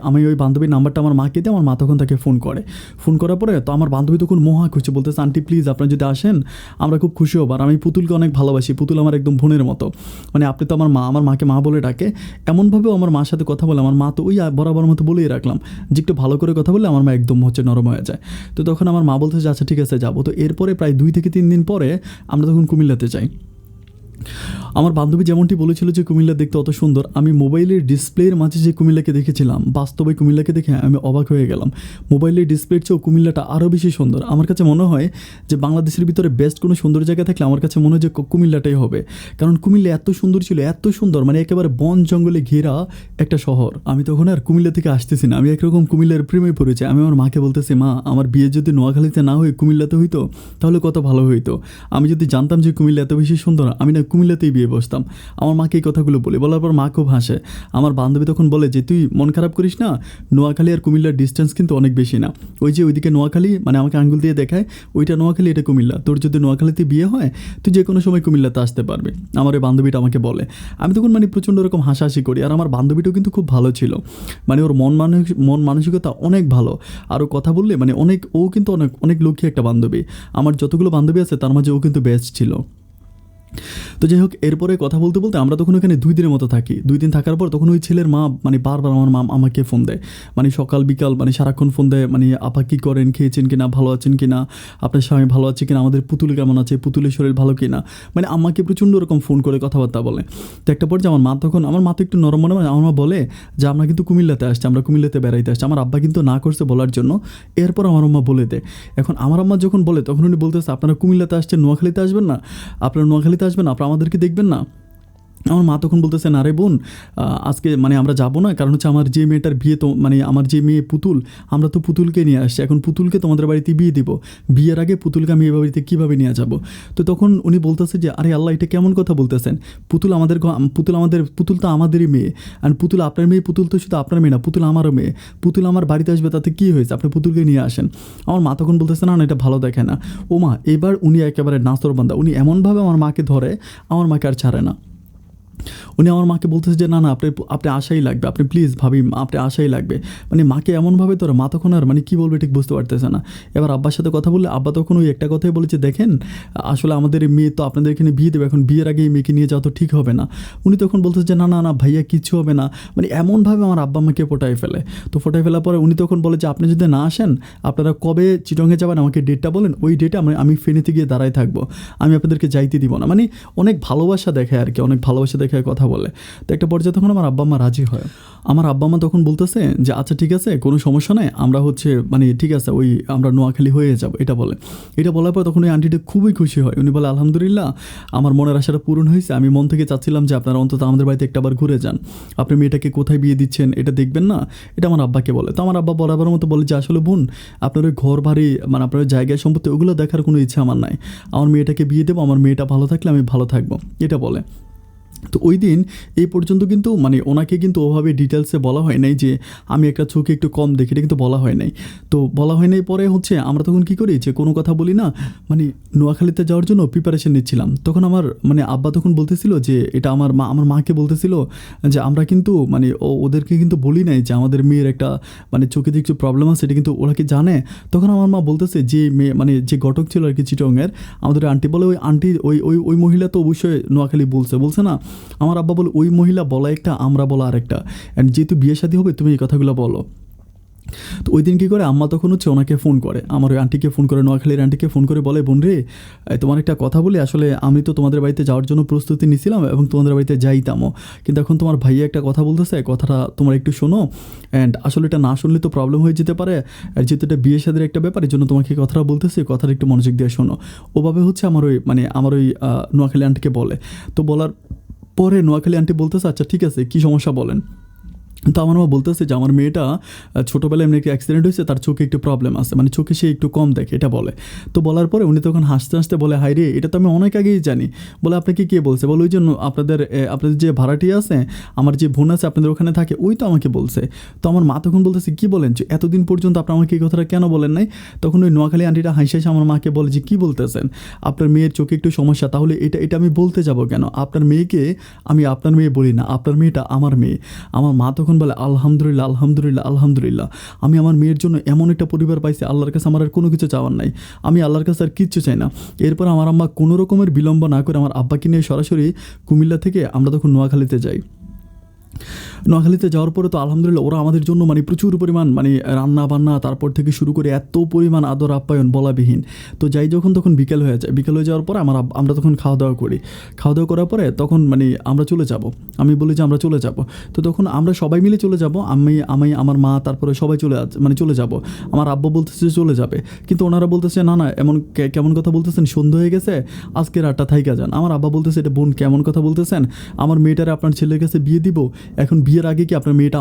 আমি ওই বান্ধবীর নাম্বারটা আমার মাকে দিই। আমার মা তখন তাকে ফোন করে। ফোন করার পরে তো আমার বান্ধবী তখন মহা খুশি, বলতেছে আন্টি প্লিজ আপনারা যদি আসেন আমরা খুব খুশি হব, আর আমি পুতুলকে অনেক ভালোবাসি, পুতুল আমার একদম বোনের মতো, মানে আপনি তো আমার মা, আমার মাকে মা বলে ডাকে। এমনভাবেও আমার মার সাথে কথা বলে, আমার মা তো ওই বরাবর মতো বলেই রাখলাম যে একটু ভালো করে কথা বললে আমার মা একদম হচ্ছে নরম হয়ে যায়। তো তখন আমার মা বলতেছে আচ্ছা ঠিক আছে যাবো। তো এরপরে প্রায় 2 থেকে 3 দিন পরে আমরা তখন কুমিল্লাতে যাই। আমার বান্ধবী যেমনটি বলেছিল যে কুমিল্লা দেখতে অত সুন্দর, আমি মোবাইলের ডিসপ্লের মাঝে যে কুমিল্লাকে দেখেছিলাম, বাস্তবে কুমিল্লাকে দেখে আমি অবাক হয়ে গেলাম। মোবাইলের ডিসপ্লের চেয়েও কুমিল্লাটা আরও বেশি সুন্দর। আমার কাছে মনে হয় যে বাংলাদেশের ভিতরে বেস্ট কোনো সুন্দর জায়গা থাকলে আমার কাছে মনে হয় যে কুমিল্লাটাই হবে। কারণ কুমিল্লা এত সুন্দর ছিল, এত সুন্দর, মানে একেবারে বন জঙ্গলে ঘেরা একটা শহর। আমি তখন আর কুমিল্লা থেকে আসতেছি না, আমি একরকম কুমিল্লার প্রেমে পড়েছি। আমি আমার মাকে বলতেছি মা, আমার বিয়ে যদি নোয়াখালীতে না হয়ে কুমিল্লাতে হইতো তাহলে কত ভালো হইতো। আমি যদি জানতাম যে কুমিল্লা এত বেশি সুন্দর, আমি না কুমিল্লাতেই বিয়ে বসতাম। আমার মাকে এই কথাগুলো বলি, বলার পর মা খুব হাসে। আমার বান্ধবী তখন বলে যে তুই মন খারাপ করিস না, নোয়াখালী আর কুমিল্লার ডিস্টেন্স কিন্তু অনেক বেশি না। ওই যে ওইদিকে নোয়াখালী, মানে আমাকে আঙ্গুল দিয়ে দেখায়, ওইটা নোয়াখালী এটা কুমিল্লা, তোর যদি নোয়াখালীতে বিয়ে হয় তুই যে কোনো সময় কুমিল্লাতে আসতে পারবি, আমার ওই বান্ধবীটা আমাকে বলে। আমি তখন প্রচণ্ড রকম হাসাহাসি করি। আর আমার বান্ধবীটাও কিন্তু খুব ভালো ছিল, ওর মন মানসিকতা অনেক ভালো। আরও কথা বললে ও কিন্তু অনেক লক্ষ্মী একটা বান্ধবী। আমার যতগুলো বান্ধবী আছে তার মাঝে ও কিন্তু বেস্ট ছিল। তো যাই হোক, এরপরে কথা বলতে বলতে আমরা তখন ওখানে 2 দিনের মতো থাকি। 2 দিন থাকার পর তখন ওই ছেলের মা বারবার আমার মা আমাকে ফোন দেয়, সকাল বিকাল সারাক্ষণ ফোন দেয়, আপা কী করেন, খেয়েছেন কিনা, ভালো আছেন কিনা, আপনার স্বামী ভালো আছে কিনা, আমাদের পুতুল কেমন আছে, পুতুলের শরীর ভালো কিনা, আমাকে প্রচণ্ড রকম ফোন করে কথাবার্তা বলে। তো একটা পর্যায়ে আমার মা তো একটু নরম মনে, আমার মা বলে যে আমরা কিন্তু কুমিল্লাতে আসছি, আমরা কুমিল্লাতে বেড়াইতে আসছি। আমার আব্বা কিন্তু না করছে বলার জন্য, এরপর আমার আম্মা বলে দেয়। এখন আমার আম্মা যখন বলে তখন উনি বলতেছে আপনারা কুমিল্লাতে আসছেন, নোয়াখালীতে আসবেন না, আপনারা নোয়াখালীতে আসবেন, আপনারা আমাদেরকে দেখবেন না। আমার মা তখন বলতেছে না রে বোন, আজকে আমরা যাবো না, কারণ হচ্ছে আমার যে মেয়েটার বিয়ে, তো আমার যে মেয়ে পুতুল, আমরা তো পুতুলকে নিয়ে আসছি, এখন পুতুলকে তোমাদের বাড়িতে বিয়ে দিব, বিয়ের আগে পুতুলকে আমি এ বাড়িতে কীভাবে নিয়ে যাব। তো তখন উনি বলতেছে যে আরে আল্লাহ, এটা কেমন কথা বলতেছেন, পুতুল তো আমাদেরই মেয়ে, আর পুতুল আপনার মেয়ে, পুতুল তো শুধু আপনার মেয়ে না, পুতুল আমারও মেয়ে, পুতুল আমার বাড়িতে আসবে, তাতে কী হয়েছে, আপনি পুতুলকে নিয়ে আসেন। আমার মা তখন বলতেছে না এটা ভালো দেখে না। ও মা, এবার উনি একেবারে নাস্তরবান্দা, উনি এমনভাবে আমার মাকে ধরে, আমার মাকে আর ছাড়ে না। উনি আমার মাকে বলতেছে যে না আপনি আশাই লাগবে, আপনি প্লিজ ভাবি আপনি আশাই লাগবে, মাকে এমনভাবে তোরা, মা তখন আর কী বলবে ঠিক বুঝতে পারতেছে না। এবার আব্বার সাথে কথা বললে আব্বা তখন ওই একটা কথাই বলেছে, দেখেন আসলে আমাদের এই মেয়ে তো আপনাদের এখানে বিয়ে দেবে, এখন বিয়ের আগে এই মেয়েকে নিয়ে যাওয়া তো ঠিক হবে না। উনি তখন বলতেছে যে না ভাইয়া কিচ্ছু হবে না, এমনভাবে আমার আব্বা আমাকে ফোটায় ফেলে। তো ফোটায় ফেলার পরে উনি তখন বলে যে আপনি যদি না আসেন, আপনারা কবে চিটংয়ে যাবেন আমাকে ডেটটা বলেন, ওই ডেটে আমি ফেনীতে গিয়ে দাঁড়ায় থাকবো, আমি আপনাদেরকে যাইতে দিব না। অনেক ভালোবাসা দেখায় আর কি, অনেক ভালোবাসা দেখে দেখায় কথা বলে। তো একটা পর্যায়ে তখন আমার আব্বা আম্মা রাজি হয়। আমার আব্বা আম্মা তখন বলতেছে যে আচ্ছা ঠিক আছে, কোনো সমস্যা নেই, আমরা হচ্ছে মানে ঠিক আছে ওই আমরা নোয়াখালী হয়ে যাব, এটা বলে। এটা বলার পর তখন ওই আন্টিটা খুবই খুশি হয়। উনি বলে আলহামদুলিল্লাহ, আমার মনের আশাটা পূরণ হয়েছে। আমি মন থেকে চাচ্ছিলাম যে আপনারা অন্তত আমাদের বাড়িতে একটাবার ঘুরে যান, আপনি মেয়েটাকে কোথায় বিয়ে দিচ্ছেন এটা দেখবেন না, এটা আমার আব্বাকে বলে। তো আমার আব্বা বরাবর মতো বলে যে আসলে বোন, আপনার ওই ঘর বাড়ি মানে আপনার ওই জায়গায় সম্পত্তি ওগুলো দেখার কোনো ইচ্ছা আমার নাই, আমার মেয়েটাকে বিয়ে দেবো, আমার মেয়েটা ভালো থাকলে আমি ভালো থাকবো, এটা বলে। তো ওই দিন এই পর্যন্ত কিন্তু মানে ওনাকে কিন্তু ওভাবে ডিটেলসে বলা হয় নাই যে আমি একটা চোখে একটু কম দেখি, এটা কিন্তু বলা হয় নাই। তো বলা হয় নাই পরে হচ্ছে আমরা তখন কী করি যে কোনো কথা বলি না, মানে নোয়াখালীতে যাওয়ার জন্য প্রিপারেশন নিচ্ছিলাম। তখন আমার মানে আব্বা তখন বলতেছিল যে এটা আমার মাকে বলতেছিল যে আমরা কিন্তু মানে ওদেরকে কিন্তু বলি নাই যে আমাদের মেয়ের একটা মানে চোখে যে একটু প্রবলেম আছে, এটা কিন্তু ওরা কি জানে। তখন আমার মা বলতেছে যে মেয়ে মানে যে ঘটক ছিল আর কি চিটংয়ের, আমাদের আন্টি বলে ওই আন্টি ওই মহিলা তো অবশ্যই নোয়াখালী বলছে না। আমার আব্বা বলে ওই মহিলা বলা একটা, আমরা বলা আরেকটা, অ্যান্ড যেহেতু বিয়ে শাদী হবে তুমি এই কথাগুলো বলো। তো ওই দিন কী করে আম্মা তখন হচ্ছে ওনাকে ফোন করে, আমার ওই আন্টিকে ফোন করে, নোয়াখালীর আন্টিকে ফোন করে বলে বোন রে, তোমার একটা কথা বলি, আসলে আমি তো তোমাদের বাড়িতে যাওয়ার জন্য প্রস্তুতি নিছিলাম এবং তোমাদের বাড়িতে যাইতামও, কিন্তু এখন তোমার ভাইয়া একটা কথা বলতেছে, কথাটা তোমার একটু শোনো, অ্যান্ড আসলে এটা না শুনলে তো প্রবলেম হয়ে যেতে পারে, আর যেহেতু এটা বিয়ে শাদীর একটা ব্যাপার, এই জন্য তোমাকে কথাটা বলতেছি, কথাটা একটু মনোযোগ দিয়ে শোনো। ওভাবে হচ্ছে আমার ওই নোয়াখালী আন্টিকে বলে। তো বলার পরে নোয়াখালী আন্টি বলতেছে আচ্ছা ঠিক আছে কী সমস্যা বলেন। তো আমার মা বলতেছে যে আমার মেয়েটা ছোটোবেলায় এমনি একটা অ্যাক্সিডেন্ট হয়েছে, তার চোখে একটু প্রবলেম আছে, মানে চোখে সে একটু কম দেখে, এটা বলে। তো বলার পরে উনি তখন হাসতে হাসতে বলে হাই রে, এটা তো আমি অনেক আগেই জানি। বলে আপনাকে কে বলছে? বলে ওই জন্য আপনাদের যে ভাড়াটিয়া আছে, আমার যে বোন আছে আপনাদের ওখানে থাকে, ওই তো আমাকে বলছে। তো আমার মা তখন বলতেছে কী বলেন যে এতদিন পর্যন্ত আপনি আমাকে এই কথাটা কেন বলেন নাই? তখন ওই নোয়াখালী আন্টিটা হাসি হাসি আমার মাকে বলে যে কী বলতেছেন, আপনার মেয়ের চোখে একটু সমস্যা, তাহলে এটা আমি বলতে যাব কেন? আপনার মেয়েকে আমি আপনার মেয়ে বলি না, আপনার মেয়েটা আমার মেয়ে। আমার মা তখন বলে আলহামদুলিল্লাহ আলহামদুলিল্লাহ আলহামদুলিল্লাহ, আমি আমার মেয়ের জন্য এমন একটা পরিবার পাইছি, আল্লাহর কাছে আমার আর কোনো কিছু চাওয়ার নাই, আমি আল্লাহর কাছে আর কিচ্ছু চাই না। এরপর আমার আম্মা কোনো রকমের বিলম্ব না করে আমার আব্বাকে নিয়ে সরাসরি কুমিল্লা থেকে আমরা তখন নোয়াখালীতে যাই। নোয়াখালীতে যাওয়ার পরে তো আলহামদুলিল্লাহ ওরা আমাদের জন্য মানে প্রচুর পরিমাণ মানে রান্না বান্না তারপর থেকে শুরু করে এত পরিমাণ আদর আপ্যায়ন বলাবিহীন। তো যাই যখন তখন বিকেল হয়ে যায়, বিকেল হয়ে যাওয়ার পরে আমরা তখন খাওয়া দাওয়া করি। খাওয়া দাওয়া করার পরে তখন মানে আমরা চলে যাব, আমি বলি যে আমরা চলে যাব। তো তখন আমরা সবাই মিলে চলে যাব, আমি আমার মা তারপরে সবাই চলে যাব। আমার আব্বু বলতেছে যে চলে যাবে, কিন্তু ওনারা বলতেছে না এমন কেমন কথা বলতেছেন, সন্ধ্যা হয়ে গেছে, আজকে রাতটা থাইকা যান। আমার আব্বা বলতেছে এটা বোন কেমন কথা বলতেছেন, আমার মেয়েটারে আপনার ছেলের কাছে বিয়ে দিব, এখন বিয়ের আগে কি আপনার মেয়েটা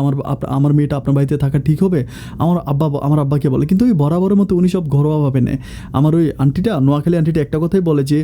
আমার মেয়েটা আপনার বাড়িতে থাকা ঠিক হবে? আমার আব্বাকে বলে, কিন্তু ওই বরাবরের মতো উনি সব ঘরোয়াভাবে নেয়। আমার ওই আন্টিটা নোয়াখালী আন্টিটা একটা কথাই বলে যে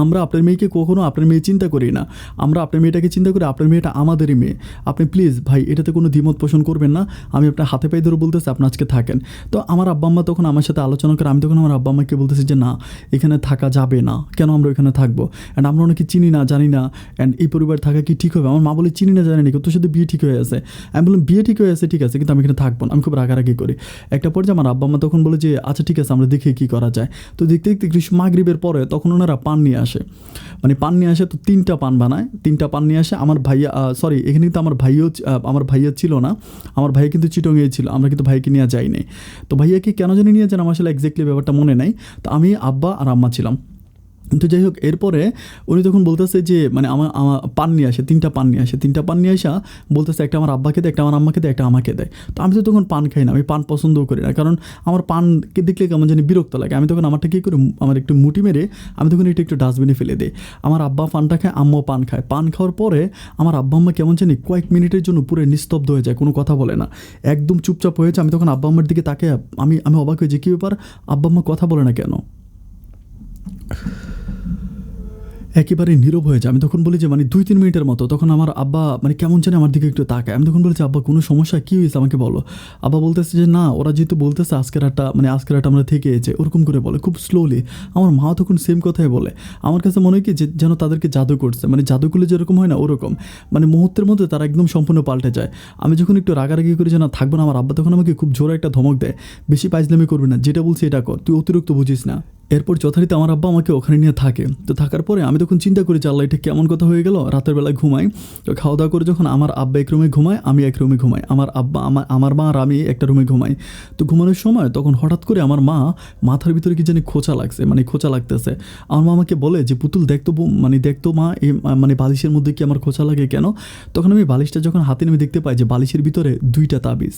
আমরা আপনার মেয়েকে কখনো আপনার মেয়ে চিন্তা করি না, আমরা আপনার মেয়েটাকে চিন্তা করি, আপনার মেয়েটা আমাদেরই মেয়ে, আপনি প্লিজ ভাই এটাতে কোনো দ্বিমত পোষণ করবেন না, আমি আপনার হাতে পায়ে ধরে বলতেছি আপনি আজকে থাকেন। তো আমার আব্বা আম্মা তখন আমার সাথে আলোচনা করে, আমি তখন আমার আব্বা আম্মাকে বলতেছি যে না এখানে থাকা যাবে না, কেন আমরা এখানে থাকবো, অ্যান্ড আমরা অনেকে চিনি না জানি না, অ্যান্ড এই পরিবার থাকা কি ঠিক হবে? আমার মা বলে চিনি না জানি না, তোর সাথে বিয়ে ঠিক হয়ে আছে। আমি বললাম বিয়ে ঠিক হয়ে আছে ঠিক আছে, কিন্তু আমি এখানে থাকবো না, আমি খুব রাগারাগি করি। একটা পর্যায়ে আমার আব্বা আম্মা তখন বলে যে আচ্ছা ঠিক আছে আমরা দেখি কী করা যায়। তো দেখতে দেখতে মাগরিবের পরে তখন ওনারা পান নিয়ে আসে, মানে পান নিয়ে আসে। তো 3টা পান বানায়, 3টা পান নিয়ে আসে। আমার ভাইয়া এখানে কিন্তু আমার ভাইয়া ছিল না, আমার ভাইয়া কিন্তু চিটংয়ে ছিল, আমরা কিন্তু ভাইকে নিয়ে যাইনি। তো ভাইয়াকে কেন জানি নিয়ে যান আমার আসলে এক্স্যাক্টলি ব্যাপারটা মনে নাই। তো আমি আব্বা আর আম্মা ছিলাম। তো যাই হোক এরপরে উনি তখন বলতেছে যে মানে আমার পান নিয়ে আসে, 3টা পান নিয়ে আসে, 3টা পান নিয়ে আসা বলতেছে একটা আমার আব্বাকে দেয়, একটা আমার আম্মাকে দেয়, একটা আমাকে দেয়। তো আমি তো তখন পান খাই না, আমি পান পছন্দও করি না, কারণ আমার পানকে দেখলে কেমন জানি বিরক্ত লাগে। আমি তখন আমারটা কী করি, আমার একটু মুটি মেরে আমি তখন এটা একটু ডাস্টবিনে ফেলে দিই। আমার আব্বা পানটা খায়, আম্মাও পান খায়। পান খাওয়ার পরে আমার আব্বা আম্মা কেমন জানি কয়েক মিনিটের জন্য পুরো নিস্তব্ধ হয়ে যায়, কোনো কথা বলে না, একদম চুপচাপ হয়েছে। আমি তখন আব্বা আম্মার দিকে তাকে আমি অবাক হয়ে যে কী ব্যাপার, আব্বা আম্মা কথা বলে না কেন, একেবারে নীরব হয়ে যায়। আমি তখন বলি যে মানে 2-3 মিনিটের মতো। তখন আমার আব্বা মানে কেমন জানি আমার দিকে একটু তাকায়। আমি তখন বলেছি আব্বা কোনো সমস্যা কী হয়েছে আমাকে বলো। আব্বা বলতেছে যে না ওরা যেহেতু বলতেছে আজকের রাতটা আমরা থেকে এসেছে, ওরকম করে বলে খুব স্লোলি। আমার মা তখন সেম কথাই বলে। আমার কাছে মনে হয় কি যে যেন তাদেরকে জাদু করছে, মানে জাদু করলে যেরকম হয় না ওরকম, মানে মুহূর্তের মধ্যে তারা একদম সম্পূর্ণ পাল্টে যায়। আমি যখন একটু রাগারাগি করি যে না থাকবো না, আমার আব্বা তখন আমাকে খুব জোরে একটা ধমক দেয়, বেশি পাইজলামি করবি না, যেটা বলছি এটা কর, তুই অতিরিক্ত বুঝিস না। এরপর যথারীতি আমার আব্বা আমাকে ওখানে নিয়ে থাকে। তো থাকার পরে আমি তখন চিন্তা করি যে আল্লাহ এটা কেমন কথা হয়ে গেল, রাতের বেলায় ঘুমাই। তো খাওয়া দাওয়া করে যখন আমার আব্বা এক রুমে ঘুমায়, আমি এক রুমে ঘুমাই, আমার মা আর আমি একটা রুমে ঘুমাই। তো ঘুমানোর সময় তখন হঠাৎ করে আমার মা মাথার ভিতরে কি জানি খোঁচা লাগছে, মানে খোঁচা লাগতেছে। আমার মা আমাকে বলে যে পুতুল দেখ তো মানে দেখ তো মা, এই মানে বালিশের মধ্যে কি আমার খোঁচা লাগে কেন? তখন আমি বালিশটা যখন হাতে নিয়ে দেখতে পাই যে বালিশের ভিতরে 2টা তাবিজ।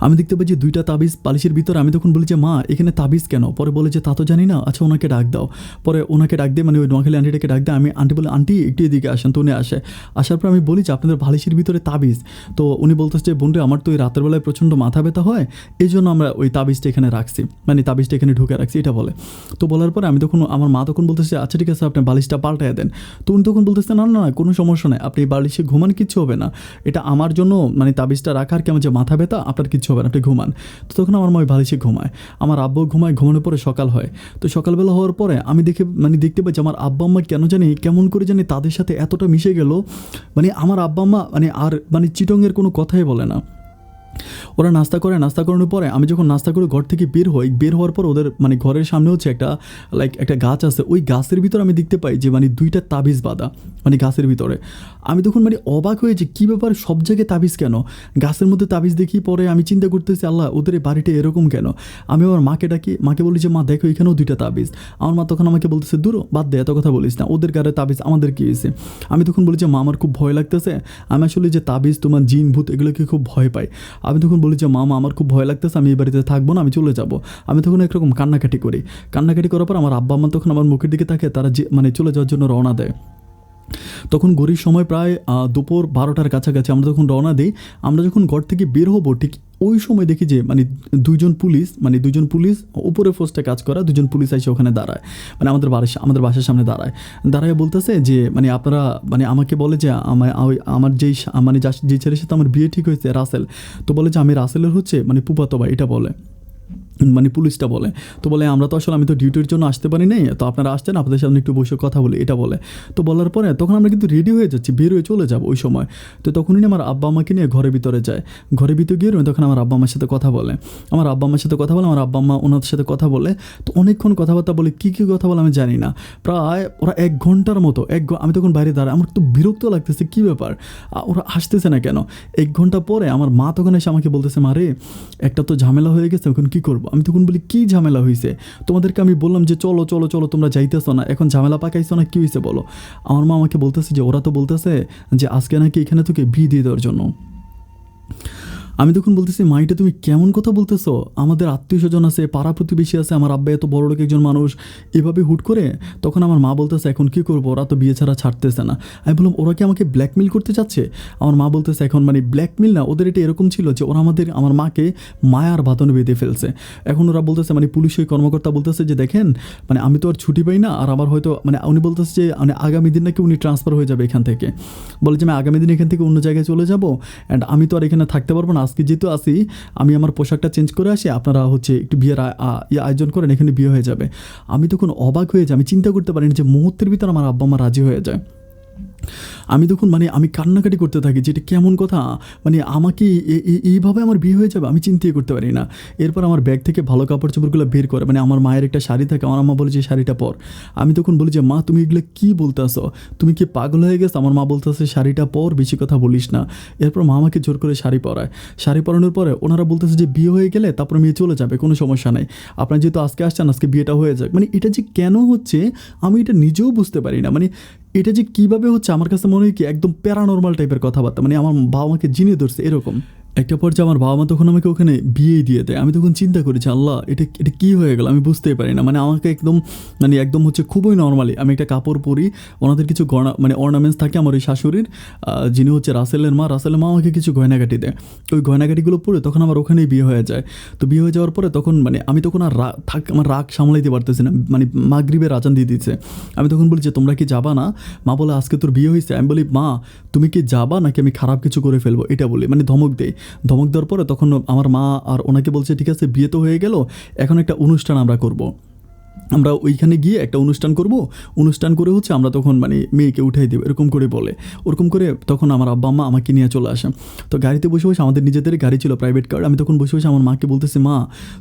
আমি দেখতে পাই যে 2টা তাবিজ বালিশের ভিতরে। আমি তখন বলি যে মা এখানে তাবিজ কেন? পরে বলে যে তা তো জানি না, আচ্ছা ওনাকে ডাক দাও। পরে ওনাকে ডাক দিয়ে, মানে ওই নোয়াখালী আন্টিটাকে ডাক দেয়। আমি আন্টি বলে আন্টি একটু এদিকে আসেন। তো উনি আসে। আসার পর আমি বলি যে আপনাদের বালিশের ভিতরে তাবিজ। তো উনি বলতেছে যে বোনরে আমার তো ওই রাতের বেলায় প্রচণ্ড মাথা ব্যথা হয়, এই জন্য আমরা ওই তাবিজটা এখানে রাখছি, মানে তাবিজটা এখানে ঢুকে রাখছি, এটা বলে। তো বলার পরে আমি তখন, আমার মা তখন বলতেছে আচ্ছা ঠিক আছে আপনি বালিশটা পাল্টায় দেন। তো উনি তখন বলতেছে না না না কোনো সমস্যা নেই, আপনি বালিশে ঘুমান, কিচ্ছু হবে না, এটা আমার জন্য মানে তাবিজটা রাখার কেমন যে মাথা ব্যথা, আপনার কিচ্ছু হবে না, আপনি ঘুমান। তো তখন আমার মা ওই বালিশে ঘুমায়, আমার আব্বাও ঘুমায়। ঘুমানোর পরে সকাল হয়। তো সকালবেলা হওয়ার পরে আমি দেখতে পাচ্ছি আমার আব্বা আম্মা কেন জানি কেমন করে জানি তাদের সাথে এতটা মিশে গেল, মানে আমার আব্বা আম্মা মানে আর মানে চিটংয়ের কোনো কথাই বলে না। ওরা নাস্তা করে, নাস্তা করানোর পরে আমি যখন নাস্তা করে ঘর থেকে বের হওয়ার পর ওদের মানে ঘরের সামনে হচ্ছে একটা গাছ আছে। ওই গাছের ভিতরে আমি দেখতে পাই যে মানে 2টা তাবিজ বাঁধা, মানে গাছের ভিতরে। আমি তখন মানে অবাক হয়েছি, কী ব্যাপার, সব জায়গায় তাবিজ কেন? গাছের মধ্যে তাবিজ দেখি। পরে আমি চিন্তা করতেছি আল্লাহ ওদের এই বাড়িটা এরকম কেন? আমি আমার মাকে ডাকি, মাকে বলি যে মা দেখো এখানেও 2টা তাবিজ। আমার মা তখন আমাকে বলতেছে দূর বাদ দে, এত কথা বলিস না, ওদের গায়ে তাবিজ, আমাদের কী হয়েছে? আমি তখন বলি যে মা আমার খুব ভয় লাগতেছে, আমি আসলে যে তাবিজ তোমার জিন ভূত এগুলোকে খুব ভয় পাই। আমি তখন বলি যে মামা আমার খুব ভয় লাগতেছে, আমি এই বাড়িতে থাকবো না, আমি চলে যাব। আমি তখন একরকম কান্নাকাটি করি। কান্নাকাটি করার পর আমার আব্বা আম্মা তখন আমার মুখের দিকে থাকে, তারা যে মানে চলে যাওয়ার জন্য রওনা দেয়। তখন ঘড়ির সময় প্রায় দুপুর 12টার কাছাকাছি আমরা তখন রওনা দিই। আমরা যখন ঘর থেকে বের হবো ঠিক ওই সময় দেখি যে মানে 2জন পুলিশ উপরে পোস্টে কাজ করা 2জন পুলিশ এসে ওখানে দাঁড়ায়, মানে আমাদের বাসার সামনে দাঁড়ায় বলতেছে যে মানে আপনারা, মানে আমাকে বলে যে আমার যেই মানে যে ছেলের সাথে আমার বিয়ে ঠিক হয়েছে রাসেল, তো বলে যে আমি রাসেলের হচ্ছে মানে ফুফাতো ভাই, এটা বলে, মানে পুলিশটা বলে। তো বলে আমরা তো আসলে আমি তো ডিউটির জন্য আসতে পারি নাই, তো আপনারা আসছেন, আপনাদের সামনে একটু বসে কথা বলি, এটা বলে। তো বলার পরে তখন আমরা কিন্তু রেডি হয়ে যাচ্ছি, বের হয়ে চলে যাবো ওই সময়। তো তখনই আমার আব্বা আমাকে নিয়ে ঘরের ভিতরে যায়। ঘরের ভিতরে গিয়ে তখন আমার আব্বা আমার সাথে কথা বলে, আমার আব্বা আম্মা ওনাদের সাথে কথা বলে। তো অনেকক্ষণ কথাবার্তা বলে, কী কথা বলে আমি জানি না। প্রায় ওরা 1 ঘন্টার মতো, আমি তখন বাইরে দাঁড়াই, আমার তো বিরক্ত লাগতেছে, কী ব্যাপার ওরা আসতেছে না কেন? 1 ঘন্টা পরে আমার মা তখন এসে আমাকে বলতেছে মা রে একটা তো ঝামেলা হয়ে গেছে, এখন কী করবো? আমি তখন বলি কী ঝামেলা হয়েছে? তোমাদেরকে আমি বললাম যে চলো চলো চলো, তোমরা যাইতেছো না, এখন ঝামেলা পাকাইছো না, কী হয়েছে বলো? আমার মা আমাকে বলতেছে যে ওরা তো বলতেছে যে আজকে নাকি এখানে তোকে বিয়ে দিয়ে দেওয়ার জন্য। আমি তখন বলতেছি মা এটা তুমি কেমন কথা বলতেছো? আমাদের আত্মীয় স্বজন আছে, পাড়া প্রতিবেশী আছে, আমার আব্বা এত বড় লোক একজন মানুষ, এভাবে হুট করে। তখন আমার মা বলতেছে এখন কী করবো, ওরা তো বিয়ে ছাড়া ছাড়তেছে না। আমি বললাম ওরা কি আমাকে ব্ল্যাকমেল করতে চাচ্ছে? আমার মা বলতেছে এখন মানে ব্ল্যাকমেল না, ওদের এটা এরকম ছিল যে ওরা আমার মাকে মায়ার বাঁধনে বেঁধে ফেলছে। এখন ওরা বলতেছে মানে পুলিশের কর্মকর্তা বলতেছে যে দেখেন মানে আমি তো আর ছুটি পাই না, আর আমার হয়তো মানে উনি বলতেছে যে মানে আগামী দিন নাকি উনি ট্রান্সফার হয়ে যাবে এখান থেকে, বলে যে আমি আগামী দিন এখান থেকে অন্য জায়গায় চলে যাবো, অ্যান্ড আমি তো আর এখানে থাকতে পারবো না, আজকে যেহেতু আসি আমি আমার পোশাকটা চেঞ্জ করে আসি, আপনারা হচ্ছে একটু বিয়ের আয়োজন করেন, এখানে বিয়ে হয়ে যাবে। আমি তখন অবাক হয়ে যাই, আমি চিন্তা করতে পারিনি যে মুহূর্তের ভিতর আমার আব্বা মা রাজি হয়ে যায়। আমি তখন মানে আমি কান্নাকাটি করতে থাকি যে এটা কেমন কথা, মানে আমাকে এইভাবে আমার বিয়ে হয়ে যাবে, আমি চিন্তাই করতে পারি না। এরপর আমার ব্যাগ থেকে ভালো কাপড় চোপড়গুলো বের করে, মানে আমার মায়ের একটা শাড়ি থাকে, আমার আম্মা বলে যে শাড়িটা পর। আমি তখন বলি যে মা তুমি এগুলো কী বলতেছো, তুমি কি পাগল হয়ে গেছো? আমার মা বলতেছে শাড়িটা পর, বেশি কথা বলিস না। এরপর মা আমাকে জোর করে শাড়ি পরায়। শাড়ি পরানোর পরে ওনারা বলতেছে যে বিয়ে হয়ে গেলে তারপর মেয়ে চলে যাবে, কোনো সমস্যা নেই, আপনার যেহেতু আজকে আসছেন আজকে বিয়েটা হয়ে যাক। মানে এটা যে কেন হচ্ছে আমি এটা নিজেও বুঝতে পারি না, মানে এটা যে কীভাবে হচ্ছে আমার কাছে মনে হয় কি একদম প্যারানর্মাল টাইপের কথাবার্তা, মানে আমার বাবা মাকে জিনে ধরছে এরকম। একটা পর্যায়ে আমার বাবা মা তখন আমাকে ওখানে বিয়ে দিয়ে দেয়। আমি তখন চিন্তা করেছি আল্লাহ এটা কী হয়ে গেল, আমি বুঝতেই পারি না। মানে আমাকে একদম হচ্ছে খুবই নর্মালি আমি একটা কাপড় পরি, ওনাদের কিছু গয়না মানে অর্নামেন্টস থাকে আমার ওই শাশুড়ির, যিনি হচ্ছে রাসেলের মা আমাকে কিছু গয়নাগাটি দেয়। ওই গয়নাগাটিগুলো পরে তখন আমার ওখানেই বিয়ে হয়ে যায়। তো বিয়ে হয়ে যাওয়ার পরে তখন মানে আমি তখন আর আমার রাগ সামলাইতে পারতেছি না, মানে মাগরিবের আজান দিয়ে দিচ্ছে। আমি তখন বলি যে তোমরা কি যাবা না? মা বলে আজকে তোর বিয়ে হয়েছে। আমি বলি মা তুমি কি যাবা নাকি আমি খারাপ কিছু করে ফেলবো, এটা বলি, মানে ধমক দেওয়ার পরে তখন আমার মা আর ওনাকে বলছে ঠিক আছে বিয়ে তো হয়ে গেল, এখন একটা অনুষ্ঠান আমরা করব। আমরা ওইখানে গিয়ে একটা অনুষ্ঠান করব, অনুষ্ঠান করে হচ্ছে আমরা তখন মানে মেয়েকে উঠাই দেবো, এরকম করে বলে। ওরকম করে তখন আমার আব্বা আম্মা আমাকে নিয়ে চলে আসে। তো গাড়িতে বসে বসে, আমাদের নিজেদের গাড়ি ছিল, প্রাইভেট কার, আমি তখন বসে বসে আমার মাকে বলতেছি, মা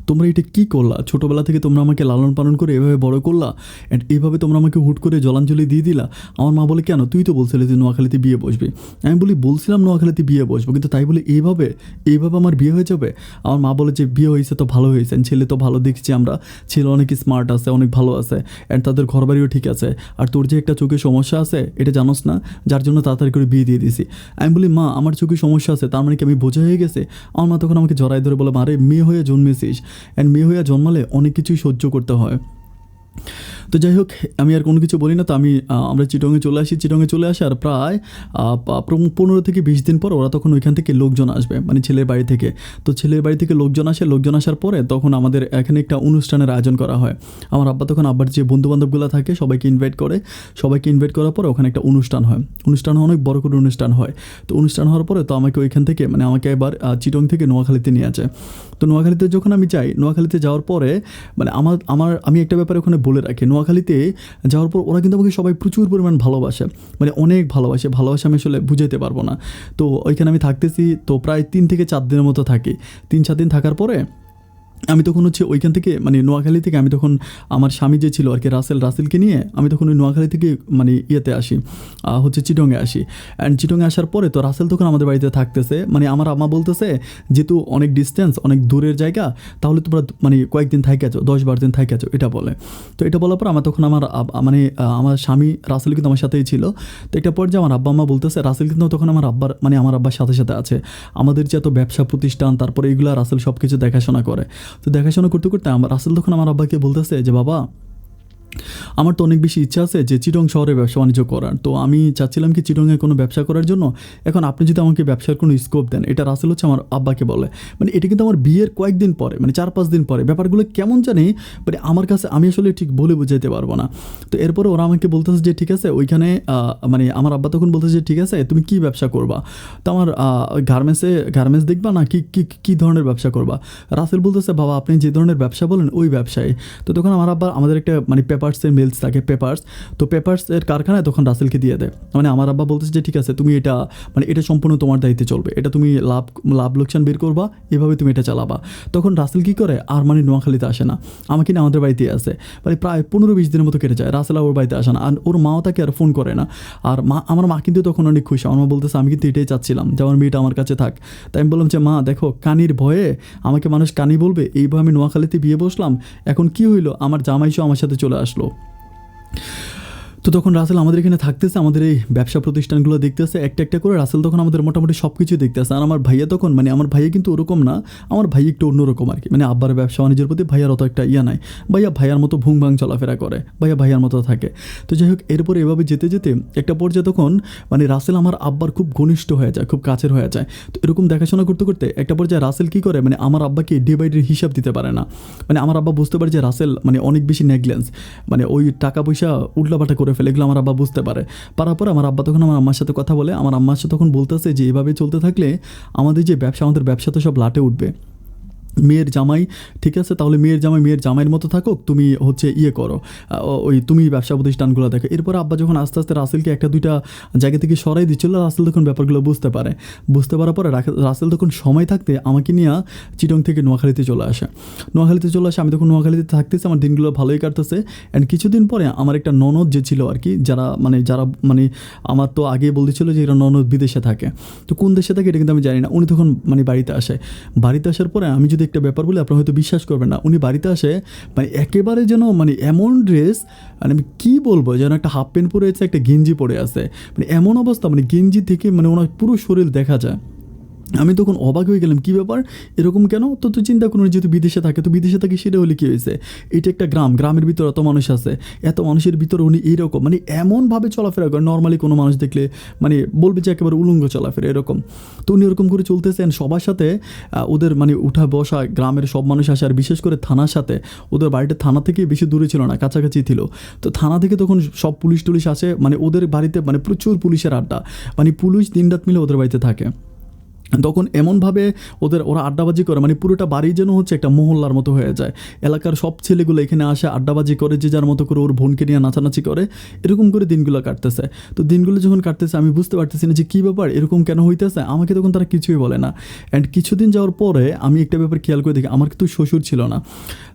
তোমরা এটা কী করলা, ছোটোবেলা থেকে তোমরা আমাকে লালন পালন করে এভাবে বড় করলা, অ্যান্ড এইভাবে তোমরা আমাকে হুট করে জলাঞ্জলি দিয়ে দিলা। আমার মা বলে, কেন, তুই তো বলছিলি যে নোয়াখালীতে বিয়ে বসবি। আমি বলি, বলছিলাম নোয়াখালীতে বিয়ে বসবো, কিন্তু তাই বলে এইভাবে আমার বিয়ে হয়ে যাবে? আমার মা বলে যে বিয়ে হয়েছে তো ভালো হয়েছে, ছেলে তো ভালো দেখছি আমরা, ছেলে অনেক স্মার্ট আছে, অনেক ভালো আছে, অ্যান্ড তাদের ঘরবাড়িও ঠিক আছে, আর তোর যে একটা চোখে সমস্যা আছে এটা জানোস না, যার জন্য তাড়াতাড়ি করে বিয়ে দিয়ে দিছি। আমি বলি, মা আমার চোখে সমস্যা আছে তার মানে কি আমি বোঝা হয়ে গেছে? আমার মা তখন আমাকে জড়াই ধরে বলে, মারে মেয়ে হয়ে জন্মেছিস, অ্যান্ড মেয়ে হয়ে জন্মালে অনেক কিছুই সহ্য করতে হয়। তো যাই হোক, আমি আর কোনো কিছু বলি না। তো আমরা চিটংয়ে চলে আসি। চিটংয়ে চলে আসে আর প্রায় 15 থেকে 20 দিন পর ওরা তখন ওইখান থেকে লোকজন আসবে, মানে ছেলের বাড়ি থেকে। তো ছেলের বাড়ি থেকে লোকজন আসে, লোকজন আসার পরে তখন আমাদের এখানে একটা অনুষ্ঠানের আয়োজন করা হয়। আমার আব্বা তখন আব্বার যে বন্ধুবান্ধবগুলো থাকে সবাইকে ইনভাইট করে, সবাইকে ইনভাইট করার পরে ওখানে একটা অনুষ্ঠান হয়। অনুষ্ঠান অনেক বড় করে অনুষ্ঠান হয়। তো অনুষ্ঠান হওয়ার পরে তো আমাকে ওইখান থেকে, মানে আমাকে এবার চিটং থেকে নোয়াখালীতে নিয়ে আসে। তো নোয়াখালীতে যখন আমি যাই, নোয়াখালীতে যাওয়ার পরে মানে আমি একটা ব্যাপারে ওখানে বলে রাখি, নোয়াখালীতে যাওয়ার পর ওরা কিন্তু আমাকে সবাই প্রচুর পরিমাণ ভালোবাসে, মানে অনেক ভালোবাসে। আমি আসলে বুঝাইতে পারবো না। তো ওইখানে আমি থাকতেছি, তো প্রায় 3 থেকে 4 দিনের মতো থাকি। 3-4 দিন থাকার পরে আমি তখন হচ্ছে ওইখান থেকে, মানে নোয়াখালী থেকে আমি তখন আমার স্বামী যে ছিল আর কি, রাসেলকে নিয়ে আমি তখন ওই নোয়াখালী থেকে মানে ইয়েতে আসি, হচ্ছে চিটংয়ে আসি। অ্যান্ড চিটংয়ে আসার পরে তো রাসেল তখন আমাদের বাড়িতে থাকতেছে। মানে আমার আম্মা বলতেছে, যেহেতু অনেক ডিস্টেন্স, অনেক দূরের জায়গা, তাহলে তোমরা মানে কয়েকদিন থাইকাছো, 10-12 দিন থাইকাছো, এটা বলে। তো এটা বলার পর আমার তখন আমার স্বামী রাসেল কিন্তু আমার সাথেই ছিল। তো একটা পর্যায়ে আমার আব্বা আম্মা বলতেছে, রাসেল কিন্তু তখন আমার আব্বার সাথে সাথে আছে। আমাদের যে এত ব্যবসা প্রতিষ্ঠান, তারপরে এইগুলো রাসেল সব কিছু দেখাশোনা করে। তো দেখাশোনা করতে করতে রাসেল তখন আমার আব্বাকে বলতেছে যে, বাবা আমার তো অনেক বেশি ইচ্ছা আছে যে চিটং শহরে ব্যবসা বাণিজ্য করার। তো আমি চাচ্ছিলাম কি চিটংয়ে কোনো ব্যবসা করার জন্য। এখন আপনি যদি আমাকে ব্যবসার কোনো স্কোপ দেন, এটা রাসেল হচ্ছে আমার আব্বাকে বলে। মানে এটা কিন্তু আমার বিয়ের কয়েকদিন পরে, মানে 4-5 দিন পরে। ব্যাপারগুলো কেমন জানি, মানে আমার কাছে আমি আসলে ঠিক বলে বুঝাইতে পারবো না। তো এরপরে ওরা আমাকে বলতেছে যে ঠিক আছে, ওইখানে মানে আমার আব্বা তখন বলতেছে যে ঠিক আছে, তুমি কি ব্যবসা করবা? তো আমার গার্মেন্টস দেখবা না কি ধরনের ব্যবসা করবা? রাসেল বলতেছে, বাবা আপনি যে ধরনের ব্যবসা বলেন ওই ব্যবসায়। তো তখন আমার আব্বা, আমাদের একটা মানে পেপারসের মিলস থাকে, তো পেপারসের কারখানায় তখন রাসেলকে দিয়ে দেয়। মানে আমার আব্বা বলতেছে যে ঠিক আছে, তুমি এটা সম্পূর্ণ তোমার দায়িত্বে চলবে, এটা তুমি লাভ লোকসান বের করবা, এভাবে তুমি এটা চালাবা। তখন রাসেল কী করে, আর মানে নোয়াখালীতে আসে না, আমাকে না আমাদের বাড়িতে আসে। মানে প্রায় 15-20 দিনের মতো কেটে যায়, রাসেল আর ওর বাড়িতে আসে না, আর ওর মাও তাকে আর ফোন করে না। আর আমার মা কিন্তু তখন অনেক খুশি। আমার মা বলতেছে, আমি কিন্তু এটাই চাচ্ছিলাম যে আমার মেয়েটা আমার কাছে থাক। তাই আমি বললাম যে, মা দেখো, কানির ভয়ে আমাকে মানুষ কানি বলবে, এইভাবে আমি নোয়াখালীতে বিয়ে বসলাম, এখন কি হইলো, আমার জামাইসহ আমার সাথে চলে আসলো। তো তখন রাসেল আমাদের এখানে থাকতেছে, আমাদের এই ব্যবসা প্রতিষ্ঠানগুলো দেখতেছে একটা একটা করে। রাসেল তখন আমাদের মোটামুটি সব কিছুই দেখতেছে। আর আমার ভাইয়া তখন, মানে আমার ভাইয়া কিন্তু ওরকম না, আমার ভাই একটু অন্যরকম আর কি। মানে আব্বার ব্যবসা বাণিজ্যের প্রতি ভাইয়ার অত একটা নাই। ভাইয়ার মতো ভুং ভাং চলাফেরা করে, ভাইয়ার মতো থাকে। তো যাই হোক, এরপরে এভাবে যেতে যেতে একটা পর্যায়ে তখন মানে রাসেল আমার আব্বার খুব ঘনিষ্ঠ হয়ে যায়, খুব কাছের হয়ে যায়। তো এরকম দেখাশোনা করতে করতে একটা পর্যায়ে রাসেল কী করে, মানে আমার আব্বাকে ডে বাই ডে হিসাব দিতে পারে না। মানে আমার আব্বা বুঝতে পারে যে রাসেল মানে অনেক বেশি নেগলেন্স, মানে ওই টাকা পয়সা উল্টাপাটা করে ফেলে, এগুলো আমার আব্বা বুঝতে পারে। পারার পর আমার আব্বা তখন আমার আম্মার সাথে কথা বলে। আমার আম্মার সাথে তখন বলতেছে যে এভাবে চলতে থাকলে আমাদের ব্যবসা তো সব লাটে উঠবে। মেয়ের জামাই, ঠিক আছে, তাহলে মেয়ের জামাইয়ের মতো থাকুক, তুমি হচ্ছে করো, তুমি ব্যবসা প্রতিষ্ঠানগুলো দেখো। এরপর আব্বা যখন আস্তে আস্তে রাসেলকে 1-2টা জায়গা থেকে সরাই দিচ্ছিল, রাসেল তখন ব্যাপারগুলো বুঝতে পারার পরে রাসেল তখন সময় থাকতে আমাকে নিয়ে চিটং থেকে নোয়াখালীতে চলে আসে। আমি তখন নোয়াখালীতে থাকতেছি, আমার দিনগুলো ভালোই কাটতেছে। অ্যান্ড কিছুদিন পরে আমার একটা ননদ যে ছিল আর কি, যারা মানে আমার তো আগে বলতেছিল যে এরা ননদ বিদেশে থাকে। তো কোন দেশে থাকে এটা কিন্তু আমি জানি না। উনি তখন মানে বাড়িতে আসার পরে আমি যদি একটা ব্যাপার বলে আপনারা হয়তো বিশ্বাস করবেন না, উনি বাড়িতে আসে মানে একেবারে যেন মানে এমন ড্রেস, মানে আমি কী বলবো, যেন একটা হাফ প্যান্ট পরে আছে, একটা গেঞ্জি পরে আছে, মানে এমন অবস্থা, মানে গেঞ্জি থেকে মানে ওনার পুরো শরীর দেখা যায়। আমি তখন অবাক হয়ে গেলাম, কী ব্যাপার, এরকম কেন? তো তুই চিন্তা করুন, যেহেতু বিদেশে থাকে, সেটা হলে কী হয়েছে, এটা একটা গ্রামের ভিতরে এত মানুষ আছে, এত মানুষের ভিতরে উনি এইরকম মানে এমনভাবে চলাফেরা করেন, নর্মালি কোনো মানুষ দেখলে মানে বলবে যে একেবারে উলঙ্গ চলাফেরা এরকম। তো উনি এরকম করে চলতেছেন সবার সাথে, ওদের মানে উঠা বসা, গ্রামের সব মানুষ আসে, আর বিশেষ করে থানার সাথে, ওদের বাড়িটা থানা থেকে বেশি দূরে ছিল না, কাছাকাছি ছিল। তো থানা থেকে তখন সব পুলিশ আসে, মানে ওদের বাড়িতে মানে প্রচুর পুলিশের আড্ডা, মানে পুলিশ দিন রাত মিলে ওদের বাড়িতে থাকে। তখন এমনভাবে ওরা আড্ডাবাজি করে, মানে পুরোটা বাড়ি যেন হচ্ছে একটা মহল্লার মতো হয়ে যায়। এলাকার সব ছেলেগুলো এখানে আসে, আড্ডাবাজি করে, যে যার মতো করে ওর বোনকে নিয়ে নাচানাচি করে, এরকম করে দিনগুলো কাটতেছে। তো দিনগুলো যখন কাটতেছে আমি বুঝতে পারতেছি না যে কী ব্যাপার, এরকম কেন হইতেছে। আমাকে তখন তারা কিছুই বলে না। অ্যান্ড কিছুদিন যাওয়ার পরে আমি একটা ব্যাপার খেয়াল করে দেখি, আমার কিন্তু শ্বশুর ছিল না।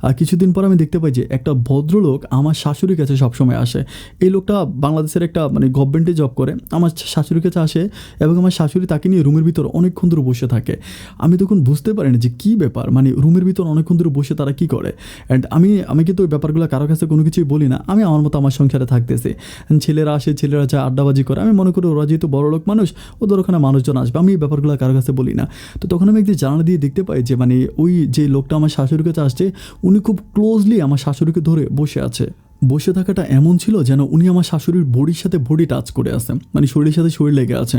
আর কিছুদিন পর আমি দেখতে পাই যে একটা ভদ্রলোক আমার শাশুড়ির কাছে সবসময় আসে। এই লোকটা বাংলাদেশের একটা মানে গভর্নমেন্টে জব করে, আমার শাশুড়ির কাছে আসে এবং আমার শাশুড়ি তাকে নিয়ে রুমের ভিতর অনেকক্ষণ ধরে বসে থাকে। আমি তখন বুঝতে পারি না যে কী ব্যাপার, মানে রুমের ভিতর অনেকক্ষণ ধরে বসে তারা কী করে। অ্যান্ড আমি কিন্তু ওই ব্যাপারগুলো কারো কাছে কোনো কিছুই বলি না, আমি আমার মতো আমার সংসারে থাকতেছি। ছেলেরা আসে, ছেলেরা যায়, আড্ডাবাজি করে। আমি মনে করি ওরা যেহেতু বড়লোক মানুষ, ওদের ওখানে মানুষজন আসবে, আমি এই ব্যাপারগুলো কারো কাছে বলি না। তো তখন আমি একদিন জানালা দিয়ে দেখতে পাই যে মানে ওই যে লোকটা আমার শাশুড়ির কাছে আসছে, উনি খুব ক্লোজলি আমার শাশুড়িকে ধরে বসে আছে। বসে থাকাটা এমন ছিল যেন উনি আমার শাশুড়ির বডির সাথে বডি টাচ করে আছে, মানে শরীরের সাথে শরীর লেগে আছে।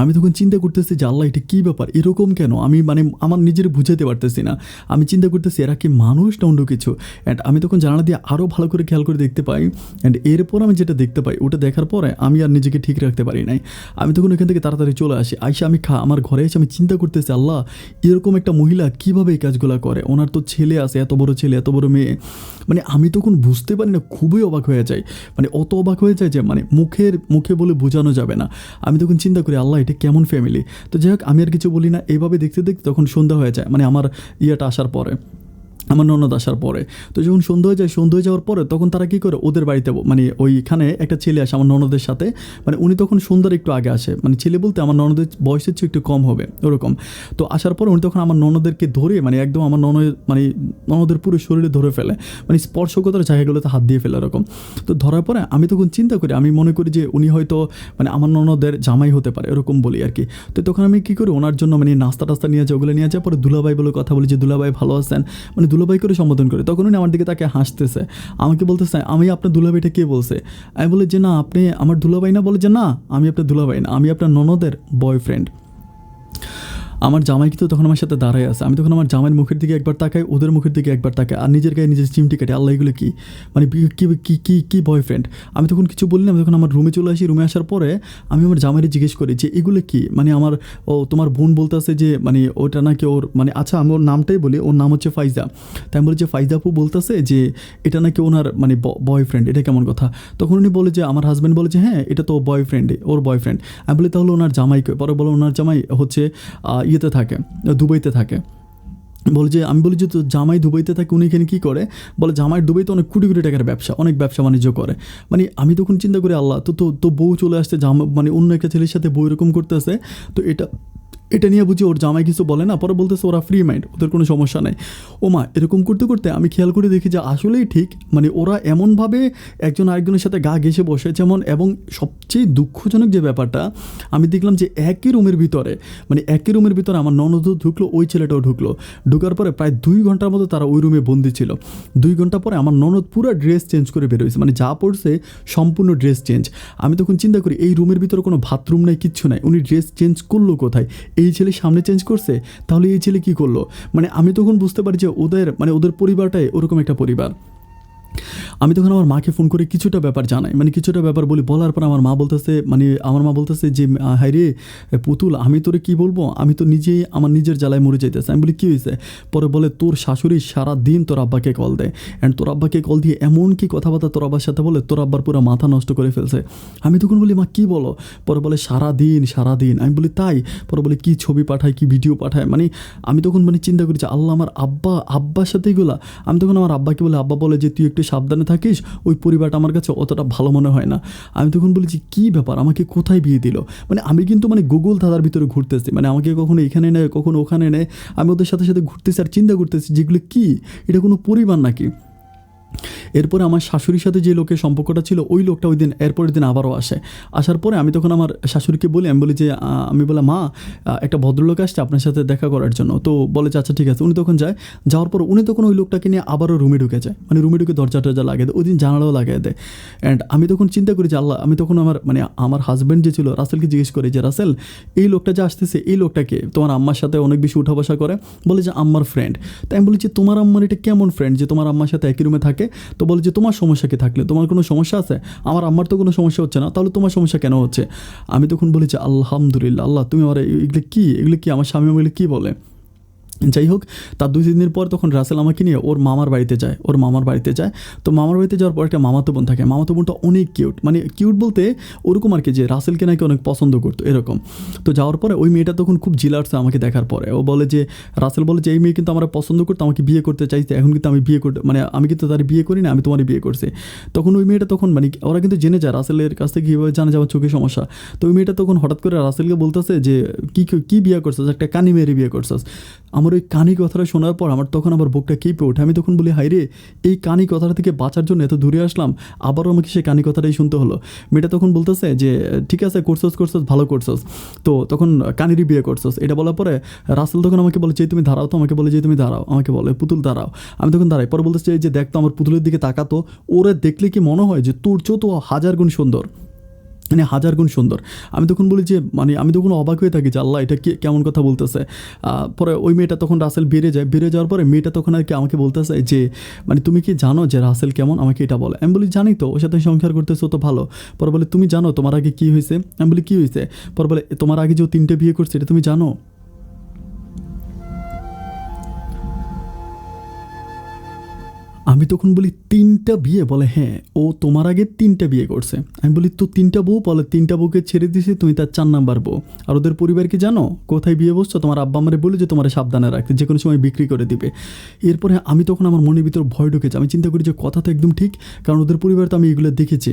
আমি তখন চিন্তা করতেছি যে আল্লাহ, এটা কী ব্যাপার, এরকম কেন? আমি মানে আমার নিজের বুঝাতে পারতেছি না। আমি চিন্তা করতেছি এরা কি মানুষ না অন্য কিছু। অ্যান্ড আমি তখন জানালা দিয়ে আরও ভালো করে খেয়াল করে দেখতে পাই। অ্যান্ড এরপর আমি যেটা দেখতে পাই, ওটা দেখার পরে আমি আর নিজেকে ঠিক রাখতে পারি নাই। আমি তখন এখান থেকে তাড়াতাড়ি চলে আসি। আইসা আমি আমার ঘরে এসে আমি চিন্তা করতেছি, আল্লাহ, এরকম একটা মহিলা কীভাবে এই কাজগুলো করে? ওনার তো ছেলে আছে, এত বড় ছেলে, এত বড় মেয়ে। মানে আমি তখন বুঝতে পারি না, খুবই অবাক হয়ে যায়। মানে অত অবাক হয়ে যায় যে মানে মুখে বলে বোঝানো যাবে না। আমি তখন চিন্তা করি, আল্লাহ, এটা কেমন ফ্যামিলি। তো যাই হোক, আমি আর কিছু বলি না। এইভাবে দেখতে দেখতে তখন সন্ধ্যা হয়ে যায়, মানে আমার আসার পরে, আমার ননদ আসার পরে। তো যখন সন্ধ্যা হয়ে যাওয়ার পরে তখন তারা কী করে, ওদের বাড়িতে মানে ওইখানে একটা ছেলে আসে আমার ননদের সাথে। মানে উনি তখন সন্ধ্যার একটু আগে আসে, মানে ছেলে বলতে আমার ননদের বয়সের চেয়ে একটু কম হবে ওরকম। তো আসার পর উনি তখন আমার ননদেরকে ধরে মানে একদম আমার ননদের পুরো শরীরে ধরে ফেলে, মানে স্পর্শকতার জায়গাগুলোতে হাত দিয়ে ফেলে এরকম। তো ধরার পরে আমি তখন চিন্তা করি, আমি মনে করি যে উনি হয়তো মানে আমার ননদের জামাই হতে পারে, এরকম বলি আর কি। তো তখন আমি কী করি, ওনার জন্য মানে নাস্তা টাস্তা নিয়ে যায়, ওগুলো নিয়ে যায়। পরে দুলাভাই বলে কথা বলি যে দুলাভাই ভালো আছেন, মানে দুলাভাই করে সম্বোধন করে। তখন উনি আমার দিকে তাকে হাসতেছে, আমাকে বলতেছে, আমি আপনার দুলাভাইটা কে বলছে? আমি বলি যে না, আপনি আমার দুলাভাই না। বলে যে না, আমি আপনার দুলাভাই না, আমি আপনার ননদের বয়ফ্রেন্ড। আমার জামাই কিন্তু তখন আমার সাথে দাঁড়ায় আছে। আমি তখন আমার জামাইয়ের মুখের দিকে একবার তাকাই, ওদের মুখের দিকে একবার তাকাই, আর নিজের গায়ে নিজের চিমটি কাটে, আল্লাহ, এগুলো কি, মানে কি বয়ফ্রেন্ড? আমি তখন কিছু বলি না। আমি তখন আমার রুমে চলে আসি। রুমে আসার পরে আমি আমার জামাইরে জিজ্ঞেস করি যে এগুলো কি, মানে তোমার বোন বলতে আছে যে মানে ওটা নাকি ওর, মানে আচ্ছা আমি ওর নামটাই বলি, ওর নাম হচ্ছে ফাইজা। তাই আমি বলি যে ফাইজা আপু বলতেছে যে এটা নাকি ওনার মানে বয়ফ্রেন্ড, এটা কেমন কথা? তখন উনি বলে যে আমার হাজব্যান্ড বলে যে হ্যাঁ, এটা তো ওর বয়ফ্রেন্ড। আমি বলি তাহলে ওনার জামাইকে? পরে বলো ওনার জামাই হচ্ছে ইয়েতে থাকে, দুবাইতে থাকে। আমি বলি যে তো জামাই দুবাইতে থাকে, উনি এখানে কী করে? বলে জামাই দুবাইতে অনেক কোটি কোটি টাকার ব্যবসা, অনেক ব্যবসা বাণিজ্য করে। মানে আমি তখন চিন্তা করি, আল্লাহ, তো বউ চলে আসছে, মানে অন্য একটা ছেলের সাথে বউ এরকম করতেছে। তো এটা নিয়ে বুঝি ওর জামাই কিছু বলে না। পরে বলতেছে ওরা ফ্রি মাইন্ড, ওদের কোনো সমস্যা নেই। ও মা, এরকম করতে করতে আমি খেয়াল করে দেখি যে আসলেই ঠিক, মানে ওরা এমনভাবে একজন আরেকজনের সাথে গা ঘেঁষে বসে যেমন। এবং সবচেয়ে দুঃখজনক যে ব্যাপারটা, আমি দেখলাম যে একই রুমের ভিতরে আমার ননদও ঢুকলো, ওই ছেলেটাও ঢুকলো। ঢুকার পরে প্রায় 2 ঘন্টার মতো তারা ওই রুমে বন্দি ছিল। 2 ঘন্টা পরে আমার ননদ পুরো ড্রেস চেঞ্জ করে বেরোয়েছে, মানে যা পড়ছে সম্পূর্ণ ড্রেস চেঞ্জ। আমি তখন চিন্তা করি এই রুমের ভিতরে কোনো বাথরুম নাই, কিচ্ছু নাই, উনি ড্রেস চেঞ্জ করলো কোথায়? এই ছেলে সামনে চেঞ্জ করছে, তাহলে এই ছেলে কী করলো? মানে আমি তখন বুঝতে পারি যে ওদের পরিবারটাই ওরকম একটা পরিবার। আমি তখন আমার মাকে ফোন করে কিছুটা ব্যাপার জানাই, মানে কিছুটা ব্যাপার বলার পর আমার মা বলতেছে যে হায় রে পুতুল, আমি তোরে কি বলবো, আমি তো নিজেই আমার নিজের জ্বালায় মরে যাইতেছে। আমি বলি কী হয়েছে? পরে বলে তোর শাশুড়ি সারা দিন তোর আব্বাকে কল দেয়, অ্যান্ড তোর আব্বাকে কল দিয়ে এমন কি কথাবার্তা তোর আব্বার সাথে বলে, তোর আব্বার পুরো মাথা নষ্ট করে ফেলছে। আমি তখন বলি মা কী বলো? পরে বলে সারাদিন। আমি বলি তাই? পরে বলে কি ছবি পাঠায়, কি ভিডিও পাঠায়। মানে আমি তখন চিন্তা করি যে আল্লাহ, আমার আব্বার সাথে এগুলা। আমি তখন আমার আব্বাকে বলে, আব্বা বলে যে তুই একটু সাবধানে থাকিস, ওই পরিবারটা আমার কাছে অতটা ভালো মনে হয় না। আমি তখন বলি যে কী ব্যাপার, আমাকে কোথায় বিয়ে দিল? মানে আমি কিন্তু গুগল ধাঁধার ভিতরে ঘুরতেছি, মানে আমাকে কখনো এখানে নেয়, কখনো ওখানে নেয়। আমি ওদের সাথে সাথে ঘুরতেছি আর চিন্তা করতেছি যেগুলো কি, এটা কোনো পরিবার নাকি? এরপরে আমার শাশুড়ির সাথে যে লোকের সম্পর্কটা ছিল, ওই লোকটা এরপরের দিন আবারও আসে। আসার পরে আমি তখন আমার শাশুড়িকে বলি, আমি বলে মা, একটা ভদ্রলোক আসছে আপনার সাথে দেখা করার জন্য। তো বলে যে আচ্ছা ঠিক আছে। উনি তখন যাওয়ার পর উনি তখন ওই লোকটাকে নিয়ে আবারও রুমে ঢুকে যায়, মানে রুমে ঢুকে দরজা লাগিয়ে দেয়, ওই দিন জানালাও লাগিয়ে দেয়। অ্যান্ড আমি তখন চিন্তা করি যে আল্লাহ, আমি তখন আমার হাজব্যান্ড যে ছিল রাসেলকে জিজ্ঞেস করি যে রাসেল, এই লোকটা যে আসতেছে, এই লোকটাকে তোমার আম্মার সাথে অনেক বেশি উঠা বসা করে? বলে যে আম্মার ফ্রেন্ড। তাই আমি বলি যে তোমার আম্মার এটা কেমন ফ্রেন্ড যে তোমার আম্মার সাথে একই রুমে থাকে? ডাকে। তো বলে যে তোমার সমস্যা কি থাকলে, তোমার কোনো সমস্যা আছে? আমার আম্মার তো কোনো সমস্যা হচ্ছে না, তাহলে তোমার সমস্যা কেন হচ্ছে? আমি তখন বলি যে আলহামদুলিল্লাহ, আল্লাহ তুমি আমার এগুলো কি আমার স্বামী আমাকে কি বলে। যাই হোক, তার 2-3 দিন পর তখন রাসেল আমাকে নিয়ে ওর মামার বাড়িতে যায়। তো মামার বাড়িতে যাওয়ার পর একটা মামাতো বোন থাকে। মামাতো বোনটা অনেক কিউট, মানে কিউট বলতে ওরকম আর কি, যে রাসেলকে নাকি অনেক পছন্দ করতো এরকম। তো যাওয়ার পরে ওই মেয়েটা তখন খুব জিলার্সে আমাকে দেখার পরে ও বলে যে, রাসেল বলে যে এই মেয়ে কিন্তু আমরা পছন্দ করতো, আমাকে বিয়ে করতে চাইছে, এখন কিন্তু আমি বিয়ে করতে, মানে আমি কিন্তু তার বিয়ে করি না, আমি তোমার বিয়ে করছি। তখন ওই মেয়েটা তখন মানে ওরা কিন্তু জেনে যায় রাসেলের কাছ থেকে কীভাবে জানে যে আমার চোখে সমস্যা। তো ওই মেয়েটা তখন হঠাৎ করে রাসেলকে বলতেছে যে কি বিয়ে করছিস, একটা কানি মেয়েরে বিয়ে করছিস। আমার ওই কানি কথাটা শোনার পর আমার তখন আমার বুকটা কেঁপে ওঠে। আমি তখন বলি, হাই রে, এই কানি কথাটা থেকে বাঁচার জন্য এত দূরে আসলাম, আবারও আমাকে সেই কানি কথাটাই শুনতে হলো। মেয়েটা তখন বলতেছে যে ঠিক আছে, করছস ভালো করছস, তো তখন কানিরই বিয়ে করছস। এটা বলার পরে রাসেল তখন আমাকে বলে যে তুমি দাঁড়াও, তো আমাকে বলে যে তুমি দাঁড়াও, আমাকে বলে পুতুল দাঁড়াও। আমি তখন দাঁড়াই, পরে বলতেছে যে দেখ তো আমার পুতুলের দিকে তাকাতো, ওরে দেখলে কি মনে হয় যে তোর চেয়েও তো 1000 গুণ সুন্দর, মানে 1000 গুণ সুন্দর। আমি তখন বলি যে মানে আমি তখন অবাক হয়ে থাকি যে আল্লাহ এটা কি কেমন কথা বলতেছে। পরে ওই মেয়েটা তখন রাসেল বেরিয়ে যাওয়ার পরে মেয়েটা তখন আর কি আমাকে বলতেছে যে মানে তুমি কি জানো যে রাসেল কেমন, আমাকে এটা বলে। আমি বলি জানি তো, ওর সাথে সংসার করতেছো তো ভালো। পরে বলে তুমি জানো তোমার আগে কী হয়েছে? আমি বলি কী হয়েছে? পরে বলে তোমার আগে যে 3টে বিয়ে করছে এটা তুমি জানো? আমি তখন বলি 3টা বিয়ে? বলে হ্যাঁ, ও তোমার আগে 3টা বিয়ে করছে। আমি বলি তো 3টা বউ? বলে 3টা বউকে ছেড়ে দিয়েছে, তুমি তার 4 নাম্বার বউ। আর ওদের পরিবার কি জানো? কোথায় বিয়ে বসছো? তোমার আব্বা আমারে বলে যে তোমার সাবধানে রাখতে, যে কোনো সময় বিক্রি করে দিবে। এরপরে আমি তখন আমার মনের ভিতর ভয় ঢুকেছে। আমি চিন্তা করি যে কথা তো একদম ঠিক, কারণ ওদের পরিবার তো আমি এগুলো দেখেছি।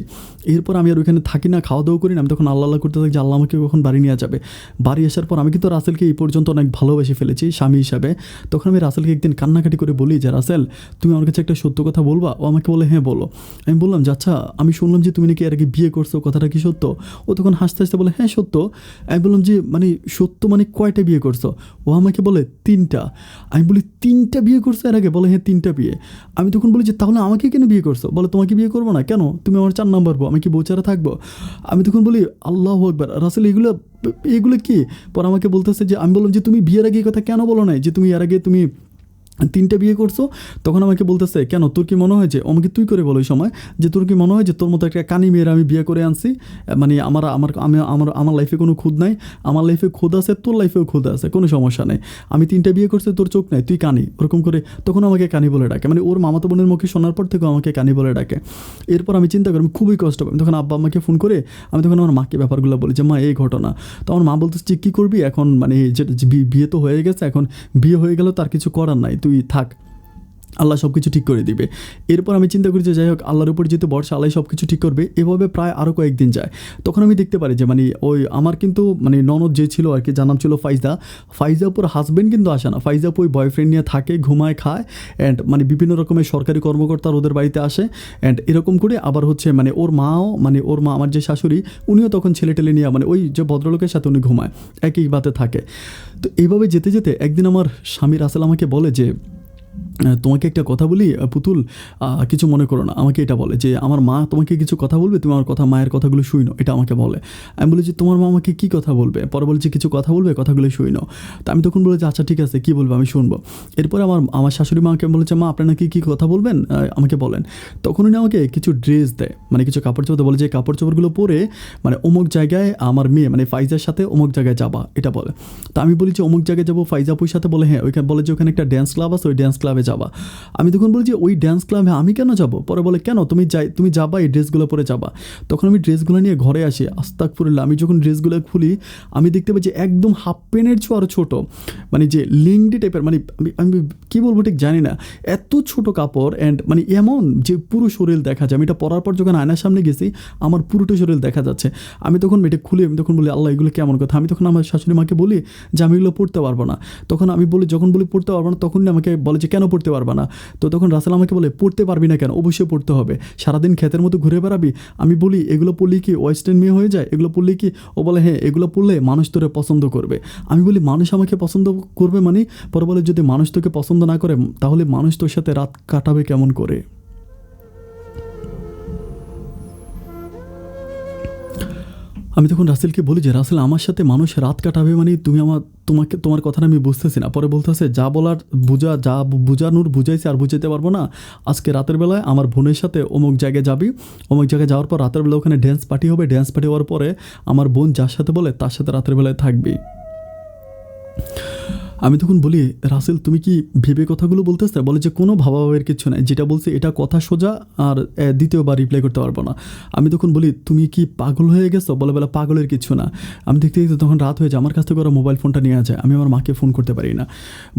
এরপর আমি আর ওইখানে থাকি না, খাওয়া দাওয়া করি না। আমি তখন আল্লাহ করতে থাকি যে আল্লাহ আমাকে কখন বাড়ি নিয়ে যাবে। বাড়ি আসার পর আমি কিন্তু রাসেলকে এই পর্যন্ত অনেক ভালোবেসে ফেলেছি স্বামী হিসাবে। তখন আমি রাসেলকে একদিন কান্নাকাটি করে বলি যে রাসেল, তুমি আমার কাছে একটা সত্য কথা বলবা? ও আমাকে বলে হ্যাঁ বলো। আমি বললাম যে আচ্ছা, আমি শুনলাম যে তুমি নাকি এর আগে বিয়ে করছো, কথাটা কি সত্য? ও তখন হাসতে হাসতে বলে হ্যাঁ সত্য। আমি বললাম যে মানে সত্য মানে কয়টা বিয়ে করছো? ও আমাকে বলে 3টা। আমি বলি 3টা বিয়ে করছো এর আগে? বলে হ্যাঁ 3টা বিয়ে। আমি তখন বলি যে তাহলে আমাকে কেন বিয়ে করছো? বলে তোমাকে বিয়ে করবো না কেন, তুমি আমার 4 নাম্বার বউ, আমি কি বউ ছাড়া থাকবো? আমি তখন বলি আল্লাহু আকবার, রাসেল এগুলো কি? পর আমাকে বলতেছে যে, আমি বললাম যে তুমি বিয়ের আগে এই কথা কেন বলো নাই যে তুমি এর আগে তুমি 3টে বিয়ে করছো? তখন আমাকে বলতেছে কেন, তোর কি মনে হয় যে, আমাকে তুই করে বলো ওই সময়, যে তোর কি মনে হয় যে তোর মতো একটা কানি মেয়ের আমি বিয়ে করে আনছি? মানে আমার লাইফে কোনো খুদ নাই, আমার লাইফে খুদ আছে, তোর লাইফেও খুদ আছে, কোনো সমস্যা নেই। আমি 3টে বিয়ে করছি, তোর চোখ নাই, তুই কানি, ওরকম করে তখন আমাকে কানি বলে ডাকে। মানে ওর মামাতো বোনের মুখে শোনার পর থেকেও আমাকে কানি বলে ডাকে। এরপর আমি চিন্তা করি, আমি খুবই কষ্ট পাই। তখন আব্বা আমাকে ফোন করে আমি তখন আমার মাকে ব্যাপারগুলো বলি যে মা এই ঘটনা। তো আমার মা বলতেছে কী করবি এখন, মানে যে বিয়ে তো হয়ে গেছে, এখন বিয়ে হয়ে গেলেও তার কিছু করার নাই, তুই থাক, আল্লাহ সব কিছু ঠিক করে দিবে। এরপর আমি চিন্তা করি যে যাই হোক, আল্লাহর উপর যেহেতু ভরসা, আল্লাহ সব কিছু ঠিক করবে। এভাবে প্রায় আরও কয়েকদিন যায়। তখন আমি দেখতে পারি যে মানে ওই আমার কিন্তু মানে ননদ যে ছিল আর কি, যার নাম ছিল ফাইজাপুর হাজব্যান্ড কিন্তু আসে না। ফাইজাপু ওই বয়ফ্রেন্ড নিয়ে থাকে, ঘুমায়, খায়, অ্যান্ড মানে বিভিন্ন রকমের সরকারি কর্মকর্তার ওদের বাড়িতে আসে। অ্যান্ড এরকম করে আবার হচ্ছে মানে ওর মা আমার যে শাশুড়ি, উনিও তখন ছেলে টেলে নিয়ে মানে ওই যে ভদ্রলোকের সাথে উনি ঘুমায়, একই বাতে থাকে। তো এইভাবে যেতে যেতে একদিন আমার স্বামী রাসেল আমাকে বলে যে তোমাকে একটা কথা বলি পুতুল, কিছু মনে করো না। আমাকে এটা বলে যে আমার মা তোমাকে কিছু কথা বলবে, তুমি আমার কথা, মায়ের কথাগুলো শুইনো, এটা আমাকে বলে। আমি বলি যে তোমার মা আমাকে কী কথা বলবে? পরে বলছে কিছু কথা বলবে, কথাগুলো শুইনো। তো আমি তখন বলে যে আচ্ছা ঠিক আছে, কী বলবে আমি শুনবো। এরপরে আমার শাশুড়ি মা আমাকে বলেছে মা আপনি নাকি কী কথা বলবেন, আমাকে বলেন। তখন উনি আমাকে কিছু ড্রেস দেয়, মানে কিছু কাপড় চোপড় বলে যে কাপড় চোপড়গুলো পরে মানে অমুক জায়গায় আমার মেয়ে মানে ফাইজার সাথে অমুক জায়গায় যাবা, এটা বলে। তো আমি বলি যে অমুক জায়গায় যাবো ফাইজাপুর সাথে? বলে হ্যাঁ, ওইখানে বলে যে ওখানে একটা ড্যান্স ক্লাব আছে, ওই ড্যান্স ক্লাবে যাবা। আমি তখন বলি যে ওই ড্যান্স ক্লাবে আমি কেন যাব? পরে বলে কেন, তুমি যাবা, এই ড্রেসগুলো পরে যাবা। তখন আমি ড্রেসগুলো নিয়ে ঘরে আসি, আস্তাগফিরুল্লাহ। আমি যখন ড্রেসগুলো খুলি আমি দেখতে পাচ্ছি একদম হাফ প্যান্টের চেয়েও আরও ছোটো, মানে যে লিংডি টাইপের, মানে আমি কী বলবো ঠিক জানি না, এত ছোটো কাপড়। অ্যান্ড মানে এমন যে পুরো শরীর দেখা যায়। আমি এটা পরার পর যখন আয়নার সামনে গেছি আমার পুরোটা শরীর দেখা যাচ্ছে। আমি তখন এটা খুলে আমি তখন বলি আল্লাহ এগুলো কেমন কথা। আমি তখন আমার শাশুড়ি মাকে বলি যে আমি এগুলো পড়তে পারবো না। তখন আমি বলি, যখন বলি পড়তে পারবো না, তখন আমাকে বলে যে কেন পড়তে পারবা না? তো তখন রাসেল আমাকে বলে পড়তে পারবি না কেন, অবশ্যই পড়তে হবে, সারাদিন ক্ষেতের মতো ঘুরে বেড়াবি? আমি বলি এগুলো পড়লেই কি ওয়েস্টার্ন মেয়ে হয়ে যায়, এগুলো পড়লেই কি? ও বলে হ্যাঁ, এগুলো পড়লে মানুষ তোরে পছন্দ করবে। আমি বলি মানুষ আমাকে পছন্দ করবে মানে? পরে বলে যদি মানুষ তোকে পছন্দ না করে তাহলে মানুষ তোর সাথে রাত কাটাবে কেমন করে? আমি তখন রাসেলকে বলি যে, "রাসেল আমার সাথে মানুষ রাত কাটাবে মানে তুমি তোমার কথাটা আমি বুঝতেছি না।" পরে বলতেছে, "যা বলার যা বুঝানোর বুঝাইছি আর বুঝাইতে পারবো না। আজকে রাতের বেলায় আমার বোনের সাথে অমুক জায়গায় যাবি। অমুক জায়গায় যাওয়ার পর রাতের বেলা ওখানে ড্যান্স পার্টি হবে। ড্যান্স পার্টি হওয়ার পরে আমার বোন যার সাথে বলে তার সাথে রাতের বেলায় থাকবি।" আমি তখন বলি, "রাসেল তুমি কি ভেবে কথাগুলো বলতেছে?" বলে যে, "কোনো ভাবাভাবের কিছু নাই, যেটা বলছি এটা কথা সোজা, আর দ্বিতীয়বার রিপ্লাই করতে পারবো না।" আমি তখন বলি, "তুমি কি পাগল হয়ে গেছো?" বলে, "বেলা পাগলের কিছু না।" আমি দেখতে দেখতে তখন রাত হয়ে যায়, আমার কাছ থেকে ওরা মোবাইল ফোনটা নিয়ে যায়, আমি আমার মাকে ফোন করতে পারি না।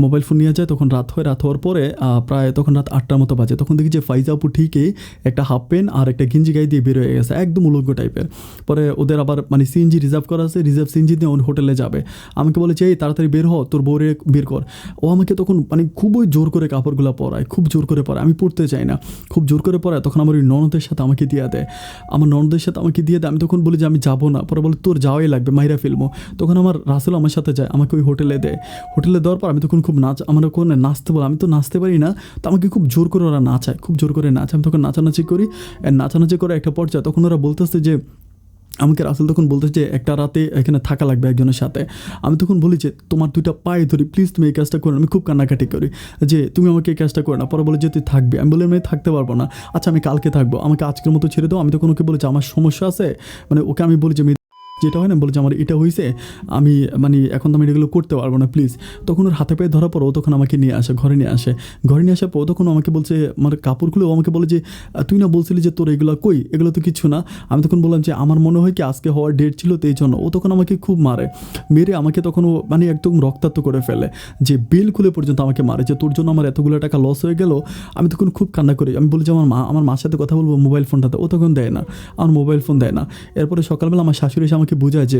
মোবাইল ফোন নিয়ে যায়, তখন রাত হয়, রাত হওয়ার পরে প্রায় তখন রাত 8টার মতো বাজে, তখন দেখি যে ফাইজা আপু ঠিকই একটা হাফ প্যান্ট আর একটা গেঞ্জি গায়ে দিয়ে বের হয়ে গেছে, একদম উলঙ্গ টাইপের। পরে ওদের আবার মানে সিএনজি রিজার্ভ করা আছে, রিজার্ভ সিএনজি দিয়ে হোটেলে যাবে। আমাকে বলে যে, "এই তাড়াতাড়ি বের হ, তোর বউরে বের কর।" ও আমাকে তখন মানে খুবই জোর করে কাপড়গুলো পরায়, খুব জোর করে পরায়, আমি পরতে চাই না, খুব জোর করে পরায়। তখন আমার ওই ননদের সাথে আমাকে দিয়ে দেয়, আমি তখন বলি যে আমি যাবো না। পরে বলে, "তোর যাওয়াই লাগবে, মাইরা ফেলবো।" তখন আমার রাসেল আমার সাথে যায়, আমাকে ওই হোটেলে দেয়। হোটেলে দেওয়ার পর আমি তখন খুব আমার ওখানে নাচতে বলে, আমি তো নাচতে পারি না, তো আমাকে খুব জোর করে ওরা নাচায়, খুব জোর করে নাচায়। আমি তখন নাচানাচি করি, নাচানাচি করে একটা পর্যায়ে তখন ওরা বলতেছে যে, আমাকে রাসেল তখন বলতেছে যে একটা রাতে এখানে থাকা লাগবে একজনের সাথে। আমি তখন বলি যে, "তোমার 2টা পায়ে ধরি, প্লিজ তুমি এই কাজটা করো না।" আমি খুব কান্নাকাটি করি যে, "তুমি আমাকে এই কাজটা করো না।" পরে বলে যে, "তুই থাকবি।" আমি বলি, "আমি থাকতে পারবো না।" "আচ্ছা আমি কালকে থাকবো, আমাকে আজকের মতো ছেড়ে দাও।" আমি তখন ওকে বলি যে, "আমার সমস্যা আছে।" মানে ওকে আমি বলি যে, যেটা হয় না, বলে যে, "আমার এটা হয়েছে, আমি মানে এখন তো আমি এগুলো করতে পারবো না, প্লিজ।" তখন ওর হাতে পায়ে ধরার পর ও তখন আমাকে নিয়ে আসে, ঘরে নিয়ে আসে। ঘরে নিয়ে আসার পর ও তখন আমাকে বলছে, আমার কাপড় খুলে ও আমাকে বলে যে, "তুই না বলছিলি যে তোর এগুলো কই, এগুলো তো কিছু না।" আমি তখন বললাম যে, "আমার মনে হয় কি আজকে হওয়ার ডেট ছিল, তো এই জন্য।" ও তখন আমাকে খুব মারে, মেরে আমাকে তখন ও মানে একদম রক্তাক্ত করে ফেলে, যে বিল খুলে পর্যন্ত আমাকে মারে, যে, "তোর জন্য আমার এতগুলো টাকা লস হয়ে গেল।" আমি তখন খুব কান্না করি, আমি বলি যে, আমার মার সাথে কথা বলবো মোবাইল ফোনটাতে, ও তখন দেয় না, আমার মোবাইল ফোন দেয় না। এরপরে সকালবেলা আমার শাশুড়ি এসে আমাকে বোঝায় যে,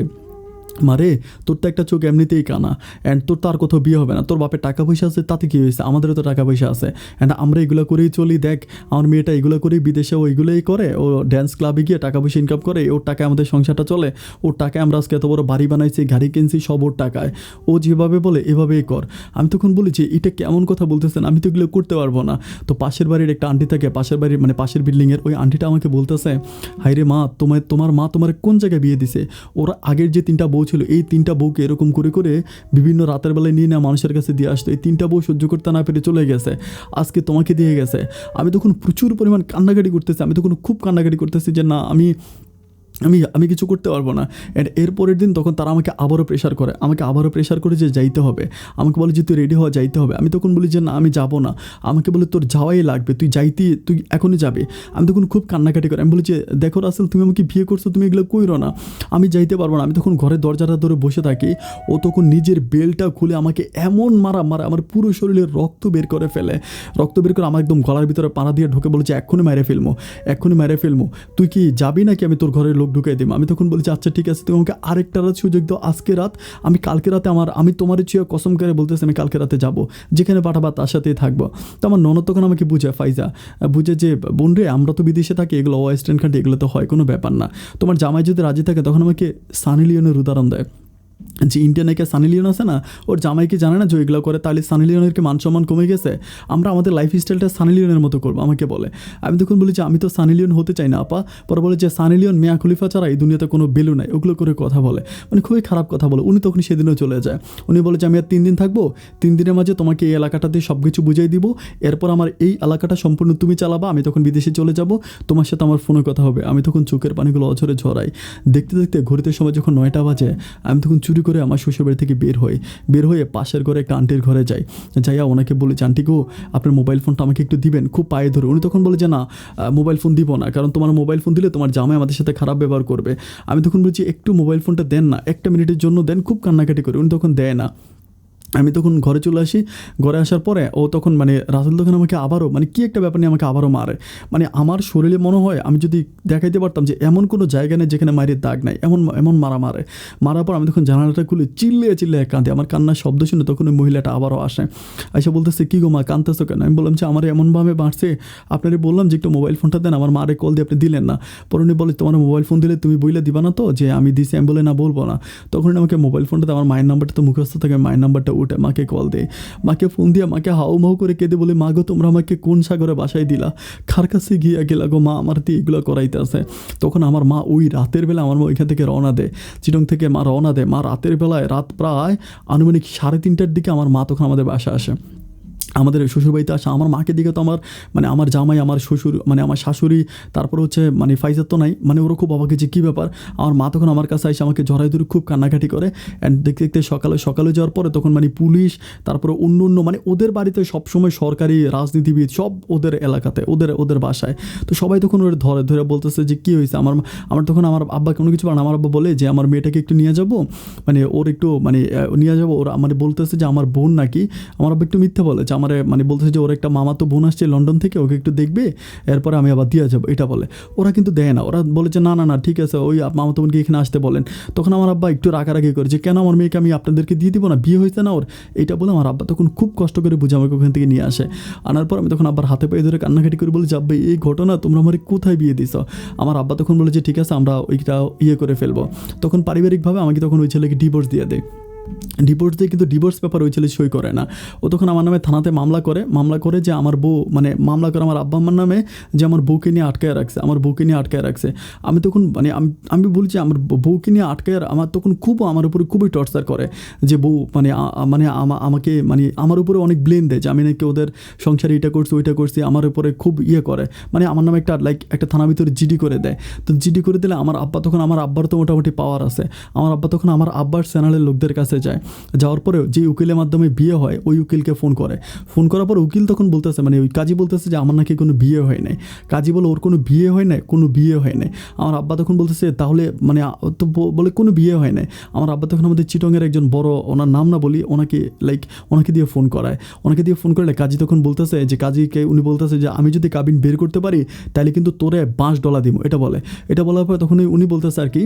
"মারে, তোর তো একটা চোখ এমনিতেই কানা, অ্যান্ড তোর তো আর কোথাও বিয়ে হবে না, তোর বাপের টাকা পয়সা আছে, তাতে কী হয়েছে, আমাদেরও তো টাকা পয়সা আছে, অ্যান্ড আমরা এগুলো করেই চলি। দেখ আমার মেয়েটা এগুলো করেই বিদেশে ও এগুলোই করে, ও ড্যান্স ক্লাবে গিয়ে টাকা পয়সা ইনকাম করে, ওর টাকায় আমাদের সংসারটা চলে, ওর টাকায় আমরা আজকে এত বড় বাড়ি বানাইছি, গাড়ি কিনছি, সব ওর টাকায়, ও যেভাবে বলে এভাবেই কর।" আমি তখন বলি যে, "এটা কেমন কথা বলতেছেন, আমি তো এগুলো করতে পারবো না।" তো পাশের বাড়ির একটা আন্টি থাকে, পাশের বাড়ির মানে পাশের বিল্ডিংয়ের ওই আন্টিটা আমাকে বলতেছে, "হাইরে মা, তোমার মা তোমার কোন জায়গায় বিয়ে দিছে? ওরা আগের যে 3টা বউ ছিল, এই 3টা বউকে এরকম করে করে বিভিন্ন রাতের বেলায় নিয়ে নেওয়া মানুষের কাছে দিয়ে আসতো, এই 3টা বউ সহ্য করতে না পেরে চলে গেছে, আজকে তোমাকে দিয়ে গেছে।" আমি তখন প্রচুর পরিমাণ কান্নাকাটি করতেছি, আমি তখন খুব কান্নাকাটি করতেছি যে, না, আমি আমি আমি কিছু করতে পারবো না। অ্যান্ড এর পরের দিন তখন তারা আমাকে আবারও প্রেশার করে যে যাইতে হবে, আমাকে বলে যে, "তুই রেডি হওয়া, যাইতে হবে।" আমি তখন বলি যে, "না, আমি যাবো না।" আমাকে বলে, "তোর যাওয়াই লাগবে, তুই এখনই যাবে।" আমি তখন খুব কান্নাকাটি করি, আমি বলি যে, "দেখো রাসেল, তুমি আমাকে বিয়ে করছো, তুমি এগুলো কইরো না, আমি যাইতে পারবো না।" আমি তখন ঘরের দরজাটা ধরে বসে থাকি, ও তখন নিজের বেলটা খুলে আমাকে এমন মারা আমার পুরো শরীরে রক্ত বের করে আমার একদম গলার ভিতরে পাড়া দিয়ে ঢুকে বলে যে, এক্ষুনি মেরে ফেলবো, তুই কি যাবি নাকি আমি তোর ঘরের লোক ঢুকাই দিব?" আমি তখন বলছি, "আচ্ছা ঠিক আছে, তুমি আমাকে আরেকটা রাত সুযোগ দাও, আজকে রাত, আমি কালকে রাতে আমি তোমার চেয়ে কসম করে বলতেছি, আমি কালকে রাতে যাবো, যেখানে পাঠাবা তার সাথেই থাকবো।" তো আমার ননদ তখন আমাকে ফাইজা বুঝে যে, "বোন রে, আমরা তো বিদেশে থাকি, এগুলো ওয়েস্টার্ন কান্ট্রি, এগুলো তো হয়, কোনো ব্যাপার না, তোমার জামাই যদি রাজি থাকে।" তখন আমাকে সানি লিওনের উদাহরণ দেয়, যে ইন্ডিয়ান একে সানি লিওন আছে না, ওর জামাইকে জানে না যে এগুলো করে, তাহলে সানি লিওনের কি মান সম্মান কমে গেছে? আমরা আমাদের লাইফ স্টাইলটা সানি লিওনের মতো করবো, আমাকে বলে। আমি তখন বলি যে, "আমি তো সানি লিওন হতে চাই না আপা।" পরে বলে যে, "সানি লিওন, মিয়া খলিফা ছাড়া এই দুনিয়াতে কোনো ভ্যালু নাই।" ওগুলো করে কথা বলে, মানে খুবই খারাপ কথা বলে। উনি তখন সেদিনও চলে যায়, উনি বলে যে, "আমি আর 3 দিন থাকবো, 3 দিনের মাঝে তোমাকে এই এলাকাটাতে সব কিছু বুঝিয়ে দিব, এরপর আমার এই এলাকাটা সম্পূর্ণ তুমি চালাবা, আমি তখন বিদেশে চলে যাব, তোমার সাথে আমার ফোনে কথা হবে।" আমি তখন চোখের পানিগুলো অঝরে ঝরাই। দেখতে দেখতে ঘড়িতে সময় যখন 9টা বাজে, আমি তখন চুরি করে আমার শ্বশুরবাড়ি থেকে বের হয়ে পাশের ঘরে একটা আন্টির ঘরে যাইয়া ওনাকে বলি যে, "আন্টি গো, আপনার মোবাইল ফোনটা আমাকে একটু দিবেন, খুব পায়ে ধরে।" উনি তখন বলে যে, "না, মোবাইল ফোন দিব না, কারণ তোমার মোবাইল ফোন দিলে তোমার জামাই আমাদের সাথে খারাপ ব্যবহার করবে।" আমি তখন বলছি, "একটু মোবাইল ফোনটা দেন না, 1 মিনিটের জন্য দেন।" খুব কান্নাকাটি করে, উনি তখন দেয় না। আমি তখন ঘরে চলে আসি, ঘরে আসার পরে ও তখন মানে রাসেল তখন আমাকে আবারও মানে কী একটা ব্যাপার নিয়ে আমাকে আবারও মারে, মানে আমার শরীরে মনে হয় আমি যদি দেখাইতে পারতাম যে এমন কোনো জায়গা নেই যেখানে মায়ের দাগ নাই, এমন মারার পর আমি তখন জানালাটা খুলে চিল্লিয়ে কাঁদে, আমার কান্নার শব্দ শুনে তখন ওই মহিলাটা আবারও আসে, এসে বলতেছে, "কী গো মা, কাঁদতেছো কেন?" আমি বললাম যে, "আমার এমনভাবে মারছে, আপনারে বললাম যে একটু মোবাইল ফোনটা দেন, আমার মারে কল দিয়ে আপনি দিলেন না।" পরে উনি বলে, "তোমার মোবাইল ফোন দিলে তুমি বইলে দিবা না তো যে আমি দিছি?" আমি বলে, "না, বলবো না।" তখন উনি আমাকে মোবাইল ফোনটাতে আমার মায়ের নাম্বারটা তো মুখস্থ থাকে, মায়ের নাম্বারটা উঠে মাকে কল দেয়, মাকে ফোন দিয়ে মাকে হাউমাউ করে কেঁদে বলে, মা গো তোমরা আমাকে কোন সাগরে বাসায় দিলা, কার কাছে গিয়া গেলা গো মা, আমার দিয়ে এগুলো করাইতে আছে। তখন আমার মা ওই রাতের বেলা আমার মা ওইখান থেকে রওনা দেয়, চিটং থেকে মা রওনা দেয়। মা রাতের বেলায় রাত প্রায় আনুমানিক 3:30টার দিকে আমার মা তখন আমাদের বাসায় আসে, আমাদের শ্বশুরবাড়িতে আসা। আমার মাকে দিকে তো আমার মানে আমার জামাই, আমার শ্বশুর, মানে আমার শাশুড়ি, তারপর হচ্ছে মানে ফাইজার তো নাই, মানে ওরা খুব অবাক যে কী ব্যাপার। আমার মা তখন আমার কাছে এসে আমাকে জড়াই ধরে খুব কান্নাকাটি করে। অ্যান্ড দেখতে দেখতে সকালে যাওয়ার পরে তখন মানে পুলিশ, তারপরে অন্য মানে ওদের বাড়িতে সবসময় সরকারি রাজনীতিবিদ সব ওদের এলাকাতে, ওদের বাসায়। তো সবাই তখন ওরা ধরে বলতেছে যে কী হয়েছে। আমার তখন আমার আব্বা কোনো কিছু বলে না, আমার আব্বা বলে যে আমার মেয়েটাকে একটু নিয়ে যাব, মানে ওর একটু মানে নিয়ে যাবো। ওরা মানে বলতেছে যে আমার বোন নাকি, আমার আব্বা একটু মিথ্যা বলে যে আমার মানে বলতেছে যে ওর একটা মামাতো বোন আসছে লন্ডন থেকে, ওকে একটু দেখবে, এরপরে আমি আবার দিয়ে যাবো, এটা বলে। ওরা কিন্তু দেয় না, ওরা বলে যে না ঠিক আছে, ওই মামাতো বোনকে এখানে আসতে বলেন। তখন আমার আব্বা একটু রাগারাগি করে যে কেন আমার মেয়েকে আমি আপনাদেরকে দিয়ে দিব না, বিয়ে হয়েছে না ওর, এইটা বলে আমার আব্বা তখন খুব কষ্ট করে বুঝে আমাকে ওখান থেকে নিয়ে আসে। আনার পর আমি তখন আব্বার হাতে পায়ে ধরে কান্নাকাটি করে বলি যে আব্বা এই ঘটনা, তোমরা আমার কোথায় বিয়ে দিছ। আমার আব্বা তখন বলে যে ঠিক আছে আমরা ওইটা করে ফেলবো। তখন পারিবারিকভাবে আমাকে তখন ওই ছেলেকে ডিভোর্স দিয়ে দেয়। ডিভোর্স দিয়ে কিন্তু ডিভোর্স পেপার ওই ছেলে সই করে না। ও তখন আমার নামে থানাতে মামলা করে যে আমার বউ, মানে মামলা করে আমার আব্বা আম্মার নামে যে আমার বউকে নিয়ে আটকায় রাখছে। আমি তখন মানে আমি বলছি আমার বউকে নিয়ে আটকায়, আমার তখন আমার উপরে খুবই টর্চার করে যে বউ মানে আমাকে মানে আমার উপরে অনেক ব্লেম দেয় যে আমি নাকি ওদের সংসারে এটা করছি ওইটা করছি, আমার উপরে খুব করে, মানে আমার নামে একটা থানার ভিতরে জিডি করে দেয়। তো জিডি করে দিলে আমার আব্বা তখন, আমার আব্বার তো মোটামুটি পাওয়ার আছে, আমার আব্বা তখন আমার আব্বার চ্যানেলের লোকদের কাছে যায়। যাওয়ার পরে যে উকিলের মাধ্যমে বিয়ে হয় ওই উকিলকে ফোন করার পর উকিল তখন বলতেছে, মানে ওই কাজী বলতেছে যে আমার নাকি কোনো বিয়ে হয় নাই। কাজী বলে ওর কোনো বিয়ে হয় নাই। আমার আব্বা তখন বলতেছে তাহলে মানে তো বলে কোনো বিয়ে হয় নাই। আমার আব্বা তখন আমাদের চিটংয়ের একজন বড়, ওনার নাম না বলি, ওনাকে দিয়ে ফোন করলে কাজী তখন বলতেছে যে কাজীকে উনি বলতেছে যে আমি যদি কাবিন বের করতে পারি তাহলে কিন্তু তোরে $5 দিব, এটা বলার পর তখন উনি বলতেছে আর কি,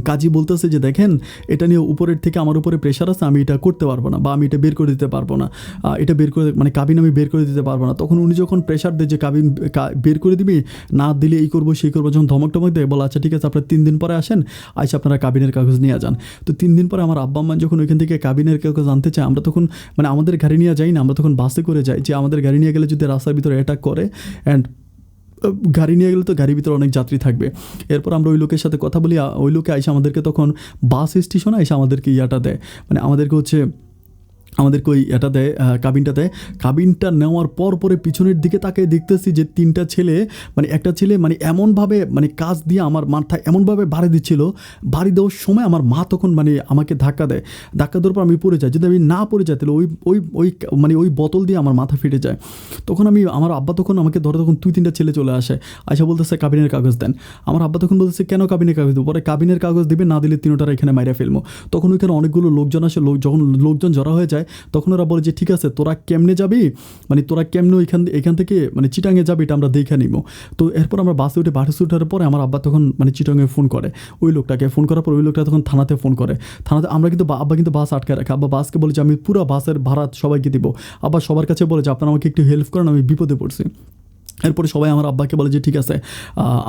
কাজী বলতেছে যে দেখেন এটা নিয়ে উপরের থেকে আমার উপরে প্রেশার আছে, আমি এটা করতে পারবো না, বা আমি এটা বের করে দিতে পারবো না, এটা বের করে মানে কাবিন আমি বের করে দিতে পারবো না। তখন উনি যখন প্রেশার দেয় যে কাবিন বের করে দিবি, না দিলে এই করবো সেই করবো, যখন ধমক দেয় বলে আচ্ছা ঠিক আছে আপনারা 3 দিন পরে আসেন, আপনারা কাবিনের কাগজ নিয়ে যান। তো 3 দিন পরে আমার আব্বা আম্মা যখন ওইখান থেকে কাবিনের কাগজ আনতে চায়, আমরা তখন মানে আমাদের গাড়ি নিয়ে যাই না, আমরা তখন বাসে করে যাই, যে আমাদের গাড়ি নিয়ে গেলে যদি রাস্তার ভিতরে অ্যাটাক করে, অ্যান্ড গাড়ি নিয়ে গেলে তো গাড়ির ভিতরে অনেক যাত্রী থাকবে। এরপর আমরা ওই লোকের সাথে কথা বলি, ওই লোকে আইসা আমাদেরকে তখন বাস স্টেশনে এসে আমাদেরকে দেয়, মানে আমাদেরকে ওই এটা দেয়, কাবিনটা দেয়। কাবিনটা নেওয়ার পরে পিছনের দিকে তাকে দেখতেছি যে 3টা ছেলে, মানে একটা ছেলে মানে এমনভাবে মানে কাজ দিয়ে আমার মাথায় এমনভাবে বাড়ি দেওয়ার সময় আমার মা তখন মানে আমাকে ধাক্কা দেওয়ার পর আমি পড়ে যাই। যদি আমি না পড়ে যাই তাহলে ওই বোতল দিয়ে আমার মাথা ফেটে যায়। তখন আমার আব্বা তখন আমাকে ধরে, তখন 2-3টা ছেলে চলে আসে, বলতেছে কাবিনের কাগজ দেন। আমার আব্বা তখন বলতেছে কেন কাবিনের কাগজ দেবো, পরে কাবিনের কাগজ দিবে, না দিলে 3টারা এখানে মাইরা ফেলবো। তখন ওইখানে অনেকগুলো লোকজন আসে, যখন লোকজন জড়া হয়ে যায় তখন ওরা বলে যে ঠিক আছে তোরা কেমনে যাবি, মানে তোরা কেমনে এখান থেকে মানে চিটাঙে যাবি, এটা আমরা দেখে নিব। তো এরপর আমরা বাসে ওঠার পরে আমার আব্বা তখন মানে চিটাঙে ফোন করে, ওই লোকটাকে ফোন করার পর ওই লোকটা তখন থানাতে ফোন করে। আমরা কিন্তু আব্বা কিন্তু বাস আটকে রাখে, আব্বা বাসকে বলে যে আমি পুরো বাসের ভাড়া সবাইকে দিব। আবার সবার কাছে বলে যে আপনারা আমাকে একটু হেল্প করেন, আমি বিপদে পড়ছি। এরপরে সবাই আমার আব্বাকে বলে যে ঠিক আছে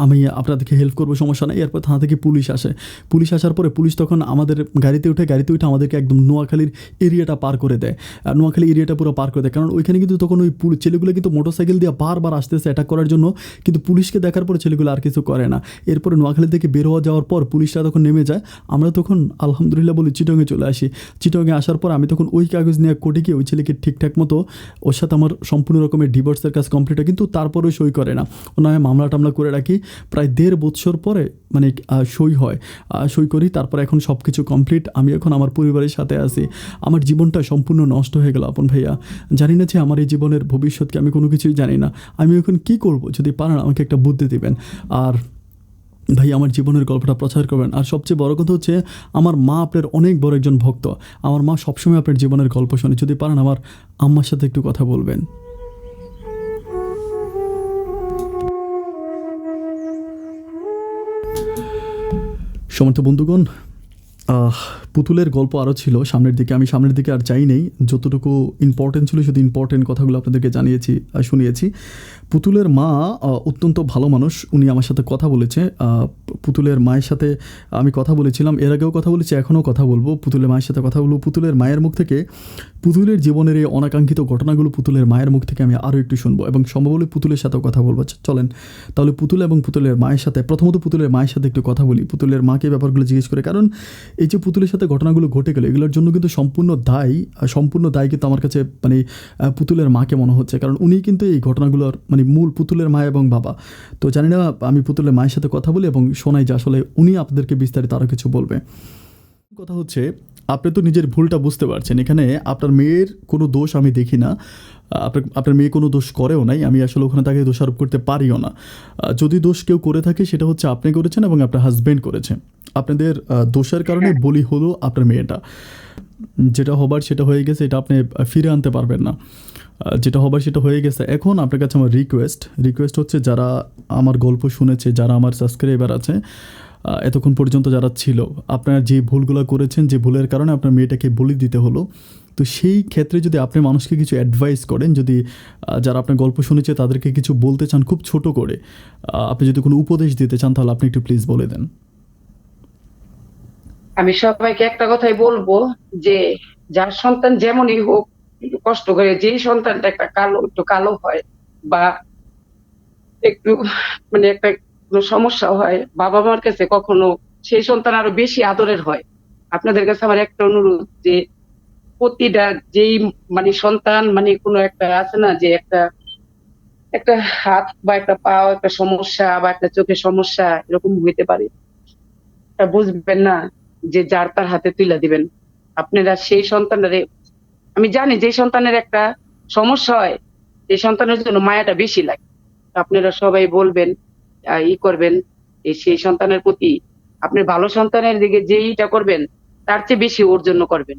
আমি আপনাদেরকে হেল্প করবো, সমস্যা নেই। এরপর থানা থেকে পুলিশ আসার পরে পুলিশ তখন আমাদের গাড়িতে উঠে আমাদেরকে একদম নোয়াখালীর এরিয়াটা পার করে দেয়, নোয়াখালী এরিয়াটা পুরো পার করে দেয়। কারণ ওইখানে কিন্তু তখন ওই ছেলেগুলো কিন্তু মোটরসাইকেল দিয়ে বারবার আসতেছে অ্যাটাক করার জন্য, কিন্তু পুলিশকে দেখার পরে ছেলেগুলো আর কিছু করে না। এরপরে নোয়াখালী থেকে বের হওয়া যাওয়ার পর পুলিশরা তখন নেমে যায়, আমরা তখন আলহামদুলিল্লাহ বলি চিটংয়ে চলে আসি। চিটংয়ে আসার পর আমি তখন ওই কাগজ নিয়ে কোর্টে গিয়ে ওই ছেলেকে ঠিকঠাক মতো, ওর সাথে আমার সম্পূর্ণ রকমের ডিভোর্সের কাজ কমপ্লিট হয়, কিন্তু তারপরেও সই করে না, ও নয় মামলা টামলা করে রাখি। প্রায় 1.5 বছর পরে মানে সই করি। তারপর এখন সব কিছু কমপ্লিট, আমি এখন আমার পরিবারের সাথে আছি। আমার জীবনটা সম্পূর্ণ নষ্ট হয়ে গেল আপন ভাইয়া, জানি না যে আমার এই জীবনের ভবিষ্যৎকে আমি কোনো কিছুই জানি না, আমি এখন কী করব, যদি পারেন আমাকে একটা বুদ্ধি দিবেন। আর ভাই আমার জীবনের গল্পটা প্রচার করবেন। আর সবচেয়ে বড় কথা হচ্ছে আমার মা আপনার অনেক বড় একজন ভক্ত, আমার মা সবসময় আপনার জীবনের গল্প শোনে, যদি পারেন আমার আম্মার সাথে একটু কথা বলবেন। সমর্থ বন্ধুগণ, আহ পুতুলের গল্প আরও ছিল সামনের দিকে। আমি সামনের দিকে আর যাই নাই। যতটুকু ইম্পর্টেন্ট ছিল শুধু ইম্পর্টেন্ট কথাগুলো আপনাদেরকে জানিয়েছি, শুনিয়েছি। পুতুলের মা অত্যন্ত ভালো মানুষ। উনি আমার সাথে কথা বলেছে। পুতুলের মায়ের সাথে আমি কথা বলেছিলাম। এর আগেও কথা বলেছি, এখনও কথা বলব। পুতুলের মায়ের সাথে কথা বলব। পুতুলের মায়ের মুখ থেকে পুতুলের জীবনের এই অনাকাঙ্ক্ষিত ঘটনাগুলো পুতুলের মায়ের মুখ থেকে আমি আরও একটু শুনবো এবং সম্ভব হলে পুতুলের সাথেও কথা বলবো। চলেন তাহলে পুতুল এবং পুতুলের মায়ের সাথে, প্রথমত পুতুলের মায়ের সাথে একটু কথা বলি। পুতুলের মাকে ব্যাপারগুলো জিজ্ঞেস করে, কারণ এই যে পুতুলের সাথে ঘটনাগুলো ঘটে গেলো এগুলোর জন্য কিন্তু সম্পূর্ণ দায় কিন্তু আমার কাছে মানে পুতুলের মাকে মনে হচ্ছে, কারণ উনি কিন্তু এই ঘটনাগুলোর মানে মূল, পুতুলের মা এবং বাবা। তো জানি না, আমি পুতুলের মায়ের সাথে কথা বলি এবং শোনাই যে আসলে উনি আপনাদেরকে বিস্তারিত আরও কিছু বলবে। কথা হচ্ছে, আপনি তো নিজের ভুলটা বুঝতে পারছেন। এখানে আপনার মেয়ের কোনো দোষ আমি দেখি না। আপনার মেয়ে কোনো দোষ করেও নাই। আমি আসলে ওখানে তাকে দোষারোপ করতে পারিও না। যদি দোষ কেউ করে থাকে সেটা হচ্ছে আপনি করেছেন এবং আপনার হাসব্যান্ড করেছে। আপনাদের দোষের কারণে হ্যাঁ, বলি হলো আপনার মেয়েটা। যেটা হবার সেটা হয়ে গেছে, এটা আপনি ফিরে আনতে পারবেন না। যেটা হবার সেটা হয়ে গেছে। এখন আপনার কাছে আমার রিকোয়েস্ট হচ্ছে, যারা আমার গল্প শুনেছে, যারা আমার সাবস্ক্রাইবার আছে, এতক্ষণ পর্যন্ত যারা ছিল, আপনারা যে ভুলগুলো করেছেন, যে ভুলের কারণে আপনার মেয়েটাকে বলি দিতে হলো, তো সেই ক্ষেত্রে যদি আপনি মানুষকে কিছু অ্যাডভাইস করেন, যদি যারা আপনার গল্প শুনেছে তাদেরকে কিছু বলতে চান খুব ছোট করে, আপনি যদি কোনো উপদেশ দিতে চান তাহলে আপনি একটু প্লিজ বলে দেন। আমি সবাইকে একটা কথাই বলবো যে যার সন্তান যেমনই হোক, একটু কষ্ট করে, যেই সন্তানটা একটু কালো হয় বা একটু একটা কোনো সমস্যা হয়, বাবা মার কাছে কখনো সেই সন্তান আরো বেশি আদরের হয়। আপনাদের কাছে আমার একটা অনুরোধ যে প্রতিটা যেই সন্তান কোনো একটা আছে না যে একটা একটা হাত বা একটা পা, একটা সমস্যা বা একটা চোখের সমস্যা এরকম হইতে পারে, তা বুঝবেন না যে যার তার হাতে তুলে দিবেন। আপনারা সেই সন্তানটারে, আমি জানি যে সন্তানের একটা সমস্যা হয় সেই সন্তানের জন্য মায়াটা বেশি লাগে। আপনারা সবাই বলবেন, করবেন, সেই সন্তানের প্রতি আপনি ভালো সন্তানের দিকে যেইটা করবেন তার চেয়ে বেশি ওর জন্য করবেন।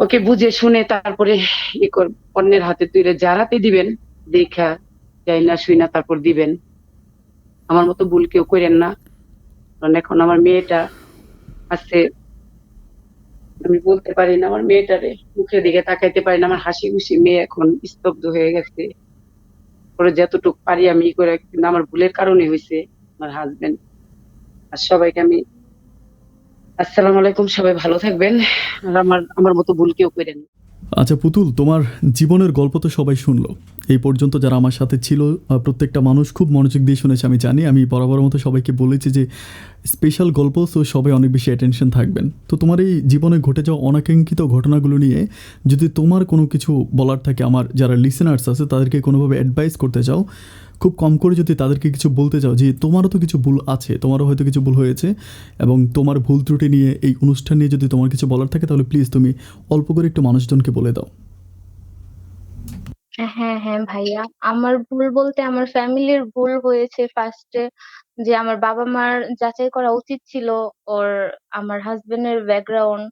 ওকে বুঝে শুনে তারপরে অন্যের হাতে তুলে যার হাতে দিবেন, দেখা যাই না শুই না তারপর দিবেন। আমার মতো ভুল কেউ করেন না। কারণ এখন আমার মেয়েটা আছে, আমি বলতে পারি না আমার মেয়েটারে, মুখের দিকে তাকাইতে পারি না। আমার হাসি খুশি মেয়ে এখন স্তব্ধ হয়ে গেছে। ওরে যতটুকু পারি আমি করে, কিন্তু আমার ভুলের কারণে হয়েছে। আমার হাজবেন্ড আর সবাইকে আমি আসসালামু আলাইকুম, সবাই ভালো থাকবেন। আর আমার আমার মতো ভুল কেউ করেন না। আচ্ছা পুতুল, তোমার জীবনের গল্প তো সবাই শুনলো। এই পর্যন্ত যারা আমার সাথে ছিল, প্রত্যেকটা মানুষ খুব মনোযোগ দিয়ে শুনেছে আমি জানি। আমি বরাবর মতো সবাইকে বলেছি যে স্পেশাল গল্প, সো সবাই অনেক বেশি অ্যাটেনশন থাকবেন। তো তোমার এই জীবনে ঘটে যাওয়া অনাকাঙ্ক্ষিত ঘটনাগুলো নিয়ে যদি তোমার কোনো কিছু বলার থাকে, আমার যারা লিসেনার্স আছে তাদেরকে কোনোভাবে অ্যাডভাইস করতে চাও, খুব কম করে যদি তাদেরকে কিছু বলতে চাও যে তোমারও তো কিছু ভুল আছে, তোমারও হয়তো কিছু ভুল হয়েছে, এবং তোমার ভুল ত্রুটি নিয়ে এই অনুষ্ঠান নিয়ে যদি তোমার কিছু বলার থাকে, তাহলে প্লিজ তুমি অল্প করে একটু মানুষজনকে বলে দাও। হ্যাঁ হ্যাঁ ভাইয়া, আমার ভুল বলতে আমার ফ্যামিলির ভুল হয়েছে ফার্স্টে। যে আমার বাবা মার যাচাই করা উচিত ছিল ওর, আমার হাজবেন্ডের ব্যাকগ্রাউন্ড,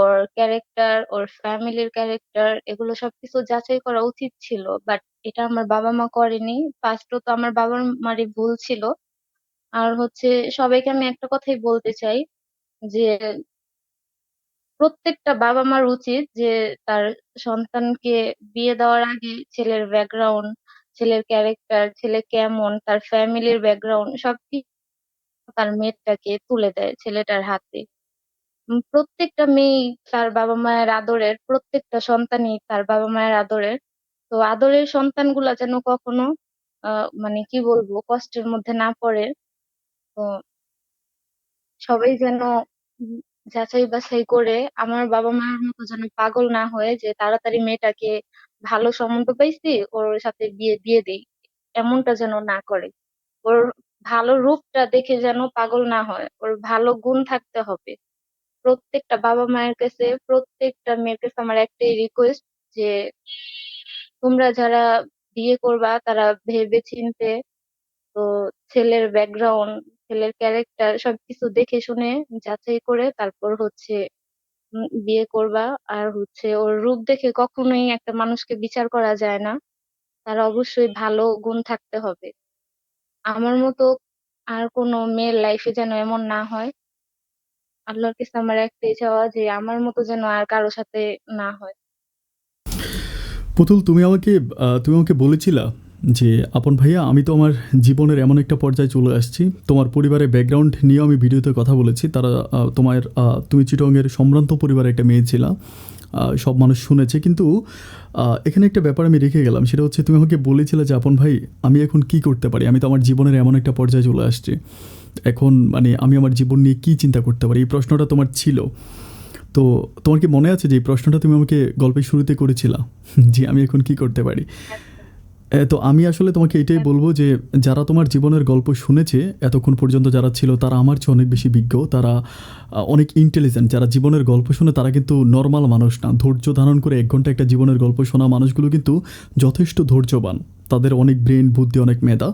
ওর ক্যারেক্টার, ওর ফ্যামিলির ক্যারেক্টার, এগুলো সবকিছু যাচাই করা উচিত ছিল, বাট এটা আমার বাবা মা করেনি। ফার্স্টত আমার বাবা মারই ভুল ছিল। আর হচ্ছে, সবাইকে আমি একটা কথাই বলতে চাই যে প্রত্যেকটা বাবা মার উচিত যে তার সন্তানকে বিয়ে দেওয়ার আগে ছেলের ব্যাকগ্রাউন্ড, ছেলের ক্যারেক্টার, ছেলে কেমন, তার ফ্যামিলির ব্যাকগ্রাউন্ড সবকিছু তার মেয়েটাকে তুলে দেয় ছেলেটার হাতে। প্রত্যেকটা মেয়ে তার বাবা মায়ের আদরের, প্রত্যেকটা সন্তানই তার বাবা মায়ের আদরের। তো আদরের সন্তানগুলা যেন কখনো কি বলবো, কষ্টের মধ্যে না পড়ে। তো সবাই যেন উম যাচাই বাছাই করে আমার বাবা মার মতো যেন পাগল না হয়ে যে তাড়াতাড়ি মেয়েটাকে ভালো সম্বন্ধ পাইছি ওর সাথে বিয়ে দিয়ে দেই, এমনটা যেন না করে। ওর ভালো রূপটা দেখে যেন পাগল না হয়, ওর ভালো গুণ থাকতে হবে। প্রত্যেকটা বাবা মায়ের কাছে, প্রত্যেকটা মেয়ের কাছে আমার একটাই রিকোয়েস্ট যে তোমরা যারা বিয়ে করবা তারা ভেবে চিন্তে, তো ছেলের ব্যাকগ্রাউন্ড, ছেলের ক্যারেক্টার সবকিছু দেখে শুনে যাচাই করে তারপর হচ্ছে বিয়ে করবা। আর হচ্ছে ওর রূপ দেখে কখনোই একটা মানুষকে বিচার করা যায় না, তার অবশ্যই ভালো গুণ থাকতে হবে। আমার মতো আর কোনো মেয়ের লাইফে যেন এমন না হয়। আল্লাহর কাছে আমার একটাই চাওয়া যে আমার মতো যেন আর কারো সাথে না হয়। পুতুল, তুমি আমাকে বলেছিলা যে আপন ভাইয়া, আমি তো আমার জীবনের এমন একটা পর্যায়ে চলে আসছি। তোমার পরিবারের ব্যাকগ্রাউন্ড নিয়েও আমি ভিডিওতে কথা বলেছি। তারা তুমি চিটংয়ের সম্ভ্রান্ত পরিবারের একটা মেয়ে ছিলা, সব মানুষ শুনেছে। কিন্তু এখানে একটা ব্যাপার আমি রেখে গেলাম, সেটা হচ্ছে তুমি আমাকে বলেছিলে যে আপন ভাই, আমি এখন কি করতে পারি? আমি তো আমার জীবনের এমন একটা পর্যায়ে চলে আসছি, এখন মানে আমি আমার জীবন নিয়ে কী চিন্তা করতে পারি, এই প্রশ্নটা তোমার ছিল। তো তোমার কি মনে আছে যে এই প্রশ্নটা তুমি আমাকে গল্পের শুরুতে করেছিলা যে আমি এখন কি করতে পারি? তো আমি আসলে তোমাকে এটাই বলবো যে যারা তোমার জীবনের গল্প শুনেছে এতক্ষণ পর্যন্ত, যারা ছিল, তারা আমার চেয়ে অনেক বেশি বিজ্ঞ, তারা অনেক ইন্টেলিজেন্ট। যারা জীবনের গল্প শুনে তারা কিন্তু নর্মাল মানুষ না। ধৈর্য ধারণ করে 1 ঘন্টা একটা জীবনের গল্প শোনা মানুষগুলো কিন্তু যথেষ্ট ধৈর্যবান। তাদের অনেক ব্রেন, বুদ্ধি, অনেক মেধা।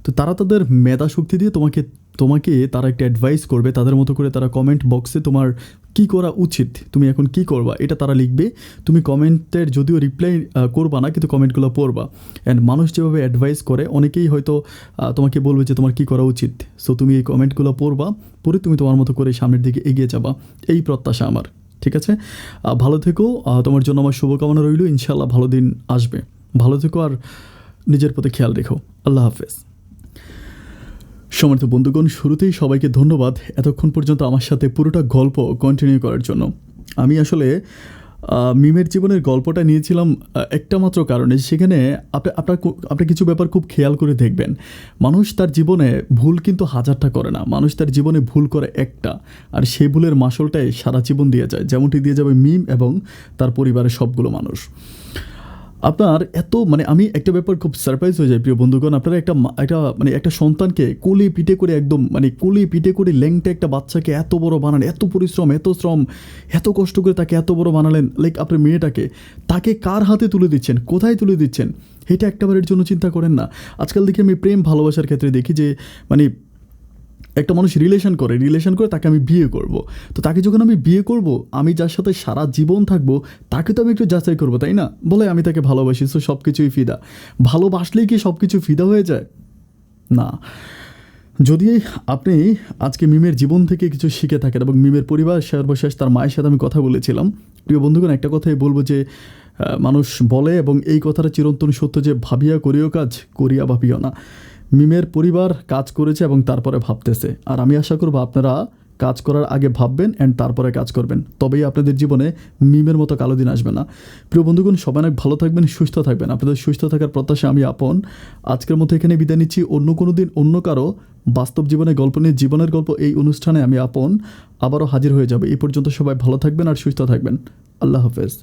তো তারা তাদের মেধা শক্তি দিয়ে তোমাকে তোমাকে তারা একটা অ্যাডভাইস করবে তাদের মতো করে। তারা কমেন্ট বক্সে তোমার কি করা উচিত, তুমি এখন কি করবা, এটা তারা লিখবে। তুমি কমেন্টের যদিও রিপ্লাই করবা না, কিন্তু কমেন্টগুলো পড়বা। অ্যান্ড মানুষ যেভাবে অ্যাডভাইস করে, অনেকেই হয়তো তোমাকে বলবে যে তোমার কী করা উচিত। সো তুমি এই কমেন্টগুলো পড়বা, পড়ে তুমি তোমার মতো করে সামনের দিকে এগিয়ে যাবা, এই প্রত্যাশা আমার। ঠিক আছে, ভালো থেকো। তোমার জন্য আমার শুভকামনা রইল। ইনশাল্লাহ ভালো দিন আসবে। ভালো থেকো আর নিজের প্রতি খেয়াল রেখো। আল্লাহ হাফেজ। সম্মানিত বন্ধুগণ, শুরুতেই সবাইকে ধন্যবাদ এতক্ষণ পর্যন্ত আমার সাথে পুরোটা গল্প কন্টিনিউ করার জন্য। আমি আসলে মিমের জীবনের গল্পটা নিয়েছিলাম একটা মাত্র কারণে, সেখানে আপনি কিছু ব্যাপার খুব খেয়াল করে দেখবেন। মানুষ তার জীবনে ভুল কিন্তু 1000টা করে না, মানুষ তার জীবনে ভুল করে একটা, আর সেই ভুলের মাসলটাই সারা জীবন দিয়ে যায়, যেমনটি দিয়ে যাবে মিম এবং তার পরিবারের সবগুলো মানুষ। আপনার এত মানে আমি একটা ব্যাপার খুব সারপ্রাইজ হয়ে যায় প্রিয় বন্ধুগণ। আপনারা একটা সন্তানকে কোলে পিঠে করে, একদম মানে কোলে পিঠে করে ল্যাংটা একটা বাচ্চাকে এত বড় বানান, এত পরিশ্রম, এত কষ্ট করে তাকে এত বড় বানালেন। লাইক আপনার মেয়েটাকে, তাকে কার হাতে তুলে দিচ্ছেন, কোথায় তুলে দিচ্ছেন, এটা একটাবারের জন্য চিন্তা করেন না। আজকাল দেখি আমি প্রেম ভালোবাসার ক্ষেত্রে দেখি যে মানে একটা মানুষ রিলেশন করে তাকে আমি বিয়ে করব। তো তাকে যখন আমি বিয়ে করব, আমি যার সাথে সারা জীবন থাকবো, তাকে তো আমি একটু যাচাই করবো, তাই না? বলে আমি তাকে ভালোবাসি, তো সব কিছুই ফিদা। ভালোবাসলেই কি সব কিছু ফিদা হয়ে যায়? না। যদি আপনি আজকে মিমের জীবন থেকে কিছু শিখে থাকেন, এবং মিমের পরিবার সর্বশেষ তার মায়ের সাথে আমি কথা বলেছিলাম, প্রিয় বন্ধুগণ, একটা কথাই বলবো যে মানুষ বলে, এবং এই কথাটা চিরন্তন সত্য, যে ভাবিয়া করিও কাজ, করিয়া ভাবিও না। মিমের পরিবার কাজ করেছে এবং তারপরে ভাবতেছে, আর আমি আশা করব আপনারা কাজ করার আগে ভাববেন অ্যান্ড তারপরে কাজ করবেন, তবেই আপনাদের জীবনে মিমের মতো কালো দিন আসবে না। প্রিয় বন্ধুগণ, সবাই অনেক ভালো থাকবেন, সুস্থ থাকবেন। আপনাদের সুস্থ থাকার প্রত্যাশা আমি আপন আজকের মতো এখানে বিদায় নিচ্ছি। অন্য কোনো দিন অন্য কারো বাস্তব জীবনের গল্প নিয়ে, জীবনের গল্প, এই অনুষ্ঠানে আমি আপন আবারও হাজির হয়ে যাবে। এই পর্যন্ত সবাই ভালো থাকবেন আর সুস্থ থাকবেন। আল্লাহ হাফেজ।